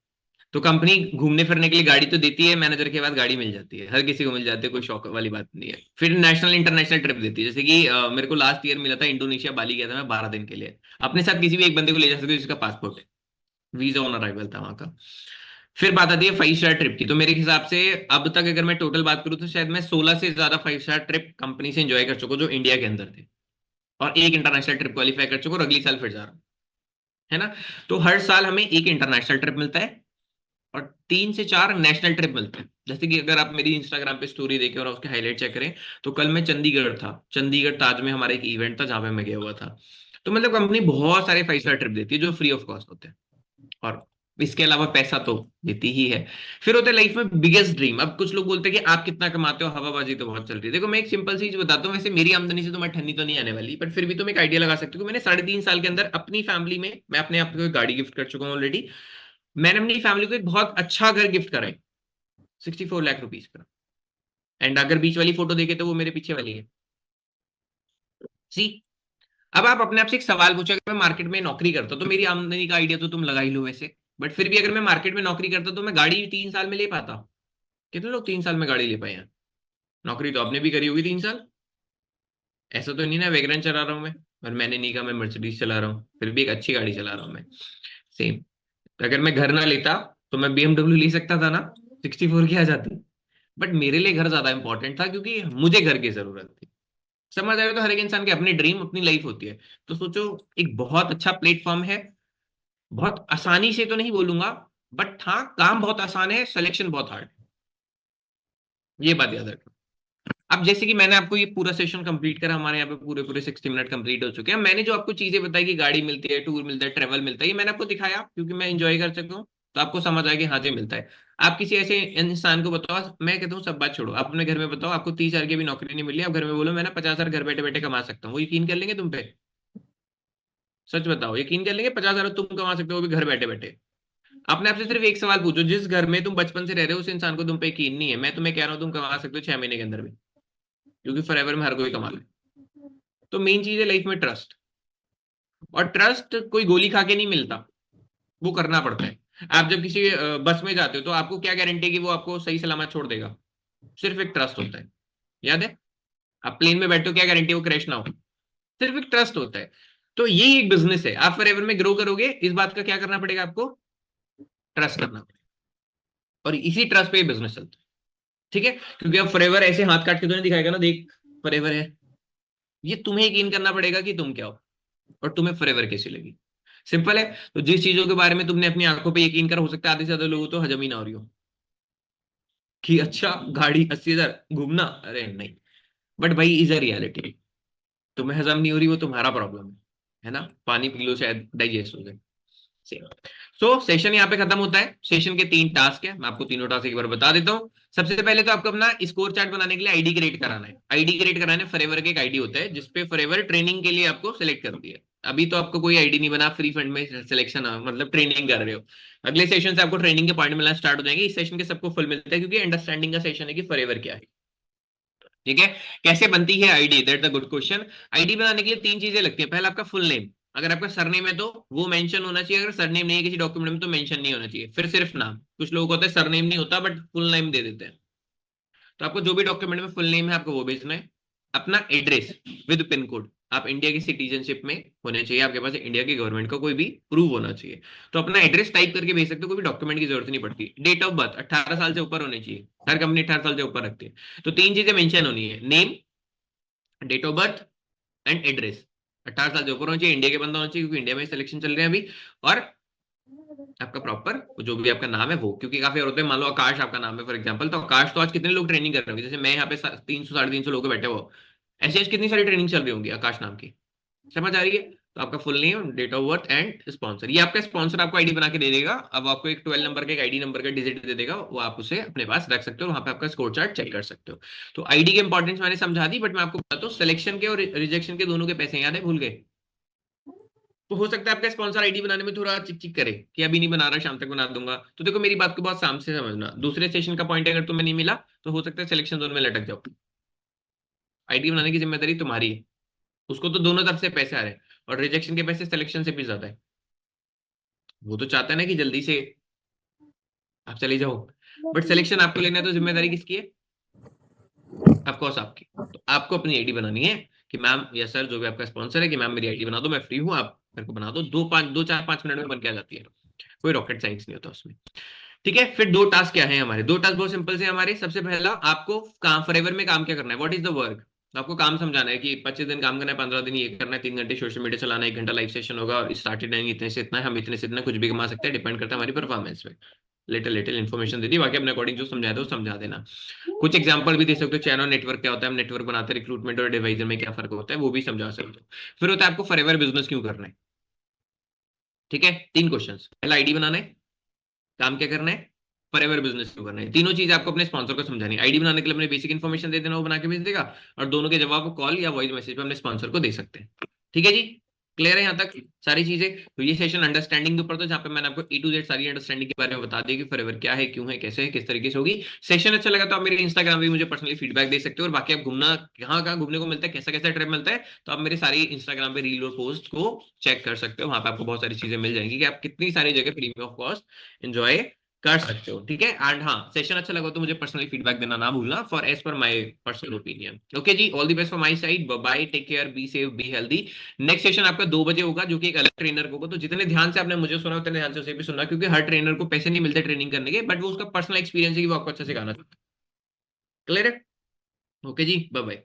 तो कंपनी घूमने फिरने के लिए गाड़ी तो देती है, मैनेजर के बाद गाड़ी मिल जाती है, हर किसी को मिल जाती है, कोई शौक वाली बात नहीं है। फिर नेशनल इंटरनेशनल ट्रिप देती है, जैसे कि मेरे को लास्ट ईयर मिला था, इंडोनेशिया बाली गया था मैं 12 दिन के लिए। अपने साथ किसी भी एक बंदे को ले जा सकते हो जिसका पासपोर्ट है, वीजा ऑन अराइवल था वहां का। फिर बात आती है 5 स्टार ट्रिप की, तो मेरे हिसाब से अब तक अगर मैं टोटल बात करूं तो शायद मैं 16 से ज्यादा 5 स्टार ट्रिप कंपनी से एंजॉय कर चुका हूं जो इंडिया के अंदर थे, और एक इंटरनेशनल ट्रिप क्वालिफाई कर चुका हूं, और अगली साल फिर जा रहा हूं, है ना। तो हर साल हमें एक इंटरनेशनल ट्रिप मिलता है और 3 से 4 नेशनल ट्रिप मिलते हैं। जैसे कि अगर आप मेरी इंस्टाग्राम पे स्टोरी देखें और उसके हाईलाइट चेक करें, तो कल मैं चंडीगढ़ था, चंडीगढ़ ताज में हमारा एक इवेंट था जहां पे मैं गया हुआ था। तो मतलब कंपनी बहुत सारे 5 स्टार ट्रिप देती है जो फ्री ऑफ कॉस्ट होते हैं, और इसके अलावा पैसा तो देती ही है। फिर होता है लाइफ में बिगेस्ट ड्रीम। अब कुछ लोग बोलते हैं कि आप कितना कमाते हो, हवाबाजी तो बहुत चल रही है। देखो मैं एक सिंपल सी चीज बताता हूँ, वैसे मेरी आमदनी से तो मैं ठन्नी तो नहीं आने वाली, बट फिर भी तुम एक आइडिया लगा सकते हो कि मैंने 3.5 साल के अंदर अपनी फैमिली में, मैं अपने आप को एक गाड़ी गिफ्ट कर चुका हूँ ऑलरेडी। मैंने अपनी फैमिली को एक बहुत अच्छा घर गिफ्ट करा है, 64 लाख रुपीज का। एंड अगर बीच वाली फोटो देखे तो वो मेरे पीछे वाली है। सी, अब आप अपने आप से एक सवाल पूछो, अगर मैं मार्केट में नौकरी करता तो मेरी आमदनी का आइडिया तो तुम लगा ही लो वैसे। बट फिर भी अगर मैं मार्केट में नौकरी करता तो मैं गाड़ी 3 साल में ले पाता। कितने लोग 3 साल में गाड़ी ले पाए हैं? नौकरी तो आपने भी करी होगी 3 साल। ऐसा तो नहीं ना वैगन चला रहा हूं मैं, और मैंने नहीं कहा मैं मर्सिडीज चला रहा हूँ, फिर भी एक अच्छी गाड़ी चला रहा हूँ मैं। सेम, अगर मैं घर ना लेता तो मैं BMW ले सकता था ना, 64 की आ जाती। बट मेरे लिए घर ज्यादा इंपॉर्टेंट था क्योंकि मुझे घर की जरूरत थी। समझ आए? तो हर एक इंसान के अपनी ड्रीम अपनी लाइफ होती है। तो सोचो, एक बहुत अच्छा प्लेटफॉर्म है, बहुत आसानी से तो नहीं बोलूंगा, बट हाँ काम बहुत आसान है, सिलेक्शन बहुत हार्ड है, ये बात याद रखना। अब जैसे कि मैंने आपको ये पूरा सेशन कंप्लीट करा, हमारे यहाँ पे पूरे पूरे 60 मिनट कंप्लीट हो चुके हैं। मैंने जो आपको चीजें बताई कि गाड़ी मिलती है, टूर मिलता है, ट्रेवल मिलता है, ये मैंने आपको दिखाया क्योंकि मैं एंजॉय कर सका हूँ। तो आपको समझ आया कि हाँ जी मिलता है। आप किसी ऐसे इंसान को बताओ, मैं कहता हूँ सब बात छोड़ो, आप अपने घर में बताओ आपको 30 हजार की भी नौकरी नहीं मिली, आप घर में बोलो मैं ना 50 हजार घर बैठे बैठे कमा सकता हूँ, वो यकीन कर लेंगे तुम पे? सच बताओ, यकीन कर लेंगे 50 हजार तुम कमा सकते हो वो भी घर बैठे बैठे? अपने आप से सिर्फ एक सवाल पूछो, जिस घर में तुम बचपन से रह रहे हो उस इंसान को तुम पे यकीन नहीं है, मैं तुम्हें कह रहा हूँ तुम कमा सकते हो 6 महीने के अंदर भी, क्योंकि फॉरएवर में हर कोई कमा ले। तो मेन चीज है लाइफ में ट्रस्ट, और ट्रस्ट कोई गोली खा के नहीं मिलता, वो करना पड़ता है। आप जब किसी बस में जाते हो तो आपको क्या गारंटी है कि वो आपको सही सलामत छोड़ देगा? सिर्फ एक ट्रस्ट होता है, याद है? आप प्लेन में बैठे हो, क्या गारंटी वो क्रैश ना हो? सिर्फ एक ट्रस्ट होता है। तो यही एक बिजनेस है, आप फॉरएवर में ग्रो करोगे, इस बात का क्या करना पड़ेगा आपको? ट्रस्ट करना पड़ेगा, और इसी ट्रस्ट पे बिजनेस चलता है। ठीक है, क्योंकि अब फॉरएवर ऐसे हाथ काट के तो नहीं दिखाएगा ना, देख फॉरएवर है। ये तुम्हें यकीन करना पड़ेगा कि तुम क्या हो और तुम्हें फॉरएवर कैसी लगी। सिंपल है। तो जिस चीजों के बारे में तुमने अपनी आंखों पे यकीन करा, हो सकता है आधे से ज्यादा लोगों तो हजम ही ना हो रही हो कि अच्छा गाड़ी 80 हजार घूमना, अरे नहीं। बट भाई इज अ रियलिटी, तुम्हें हजम नहीं हो रही वो तुम्हारा प्रॉब्लम है ना। पानी पी लो शायद डाइजेस्ट हो जाए। सो सेशन यहाँ पे खत्म होता है। सेशन के 3 टास्क है, मैं आपको तीनों टास्क एक बार बता देता हूँ। सबसे पहले तो आपको अपना स्कोर चार्ट बनाने के लिए आईडी क्रिएट कराना है। आईडी क्रिएट कराने फॉरएवर के एक आईडी होता है जिसपे फॉरएवर ट्रेनिंग के लिए आपको सिलेक्ट करती है। अभी तो आपको कोई आईडी नहीं बना, फ्री फंड में सिलेक्शन मतलब ट्रेनिंग कर रहे हो। अगले सेशन से आपको ट्रेनिंग के पॉइंट मिलना स्टार्ट हो जाएंगे। इस सेशन के सबको फुल मिलता है क्योंकि अंडरस्टैंडिंग का सेशन है कि फॉरएवर क्या है। ठीक है, कैसे बनती है ID, that's a good question. ID बनाने के लिए 3 चीजें लगती है। पहला आपका फुल नेम, अगर आपका सरनेम है तो वो मेंशन होना चाहिए, अगर सरनेम नहीं है किसी डॉक्यूमेंट में तो मेंशन नहीं होना चाहिए। फिर सिर्फ नाम, कुछ लोग होते हैं सरनेम नहीं होता बट फुल नेम दे देते हैं। तो आपको जो भी डॉक्यूमेंट में फुल नेम है आपको वो भेजना है। अपना एड्रेस विद पिन कोड, आप इंडिया की सिटीजनशिप में होने चाहिए, आपके पास इंडिया की गवर्नमेंट का कोई भी प्रूफ होना चाहिए। तो अपना एड्रेस टाइप करके भेज सकते हो, कोई भी डॉक्यूमेंट की जरूरत नहीं पड़ती। डेट ऑफ बर्थ 18 साल से ऊपर होनी चाहिए, हर कंपनी 18 साल से ऊपर रखती है। तो 3 चीजें मेंशन होनी है, name, date of birth and address. 18 साल से ऊपर होना चाहिए, इंडिया के बंदा होना चाहिए क्योंकि इंडिया में सिलेक्शन चल रहे हैं अभी, और आपका प्रॉपर जो भी आपका नाम है वो, क्योंकि काफी और होते हैं। मान लो आकाश आपका नाम है फॉर एग्जांपल, तो आकाश तो आज कितने लोग ट्रेनिंग कर रहे होंगे, जैसे मैं यहाँ पे 300 350 लोग बैठे हो, ऐसे आज कितनी सारी ट्रेनिंग चल रही होंगी आकाश नाम की। समझ आ रही है? तो आपका full name, date of birth and sponsor, ये आपका स्पॉन्सर आपको आईडी बना के दे देगा। अब आपको एक 12 नंबर का एक आईडी नंबर का डिजिट दे देगा, वो आप उसे अपने पास रख सकते हो, वहां पे आपका स्कोर चार्ट चेक कर सकते हो। तो आईडी की इंपॉर्टेंस मैंने समझा दी, बट मैं आपको बताता हूँ सिलेक्शन के और रिजेक्शन के दोनों के पैसे याद है, भूल गए? तो हो सकता है आपका स्पॉन्सर आईडी बनाने में थोड़ा चिक चिक करे कि अभी नहीं बना रहा, शाम तक बना दूंगा। तो देखो मेरी बात को बहुत शाम से समझना, दूसरे सेशन का पॉइंट अगर तुम्हें नहीं मिला तो हो सकता है सिलेक्शन जोन में लटक जाओ। आईडी बनाने की जिम्मेदारी तुम्हारी है, उसको तो दोनों तरफ से पैसे आ रहे हैं, और रिजेक्शन के पैसे सिलेक्शन से भी ज्यादा है। वो तो चाहता है ना कि जल्दी से आप चले जाओ, बट सिलेक्शन आपको लेना है तो जिम्मेदारी किसकी है? ऑफकोर्स आपकी। तो आपको अपनी आईडी बनानी है कि मैम या सर जो भी आपका स्पॉन्सर है कि मैम मेरी आईडी बना दो, मैं फ्री हूँ, आप मेरे को बना दो। 2-4-5 मिनट में बन के आ जाती है, कोई रॉकेट साइंस नहीं होता उसमें। ठीक है, फिर 2 टास्क क्या है हमारे? 2 टास्क बहुत सिंपल से हमारे। सबसे पहला, आपको काम फॉरएवर में काम क्या करना है, व्हाट इज द वर्क। आपको काम समझाना है कि 25 दिन काम करना है, 15 दिन ये करना है, 3 घंटे सोशल मीडिया चलाना है, 1 घंटा लाइव सेशन होगा, स्टार्टेड टाइम इतने से इतना है, हम इतने से इतना कुछ भी कमा सकते हैं, डिपेंड करता है हमारी परफॉर्मेंस पे। लिटिल लिटिल इन्फॉर्मेशन दे दी, बाकी अपने अकॉर्डिंग जो समझाया था वो समझा देना। कुछ एग्जांपल भी दे सकते हो, चैनल नेटवर्क क्या होता है, हम नेटवर्क बनाते हैं, रिक्रूटमेंट और एडवाइजर में क्या फर्क होता है वो भी समझा सकते हो। फिर होता है आपको फॉरएवर बिजनेस क्यों करना है। ठीक है, 3 क्वेश्चन। पहला आईडी बनाना है, काम क्या करना है, फॉरएवर बिजनेस क्यों करना है। तीनों चीज आपको अपने स्पॉन्सर को समझानी है। आईडी बनाने के लिए अपने बेसिक इन्फॉर्मेशन दे देना, वो बना के भेज देगा, और दोनों के जवाब कॉल या वॉइस मैसेज पे अपने स्पॉन्सर को दे सकते हैं। ठीक है जी, क्लियर है यहाँ तक सारी चीजें? तो ये सेशन अंडरस्टैंडिंग के ऊपर था, जहाँ पे मैंने आपको ए टू जेड सारी अंडरस्टैंडिंग के बारे में बता दिया कि फॉरएवर क्या है, क्यों है, कैसे है, किस तरीके से होगी। सेशन अच्छा लगा तो आप मेरे इंस्टाग्राम पे मुझे पर्सनली फीडबैक दे सकते हो, और बाकी आप घूमना कहाँ कहाँ घूमने को मिलता है, कैसा कैसा ट्रिप मिलता है, तो आप मेरे सारी इंस्टाग्राम पे रील और पोस्ट को चेक कर सकते हो। वहां पे आपको बहुत सारी चीजें मिल जाएंगी कि आप कितनी सारी जगह फ्री ऑफ कॉस्ट एंजॉय कर सकते हो। ठीक है, एंड हाँ, सेशन अच्छा लगा तो मुझे पर्सनली फीडबैक देना ना भूलना, for as per my personal opinion. Okay ji, all the best for my side, bye, take care, be safe, be healthy. Next session आपका 2 बजे होगा, जो कि एक अलग ट्रेनर को होगा। तो जितने ध्यान से आपने मुझे सुना उतने ध्यान से उसे भी सुनना, क्योंकि हर ट्रेनर को पैसे नहीं मिलते ट्रेनिंग करने के, बट वो उसका पर्सनल एक्सपीरियंस है कि वो आपको अच्छा सिखाना चाहता है। क्लियर है? ओके जी, बाय बाय।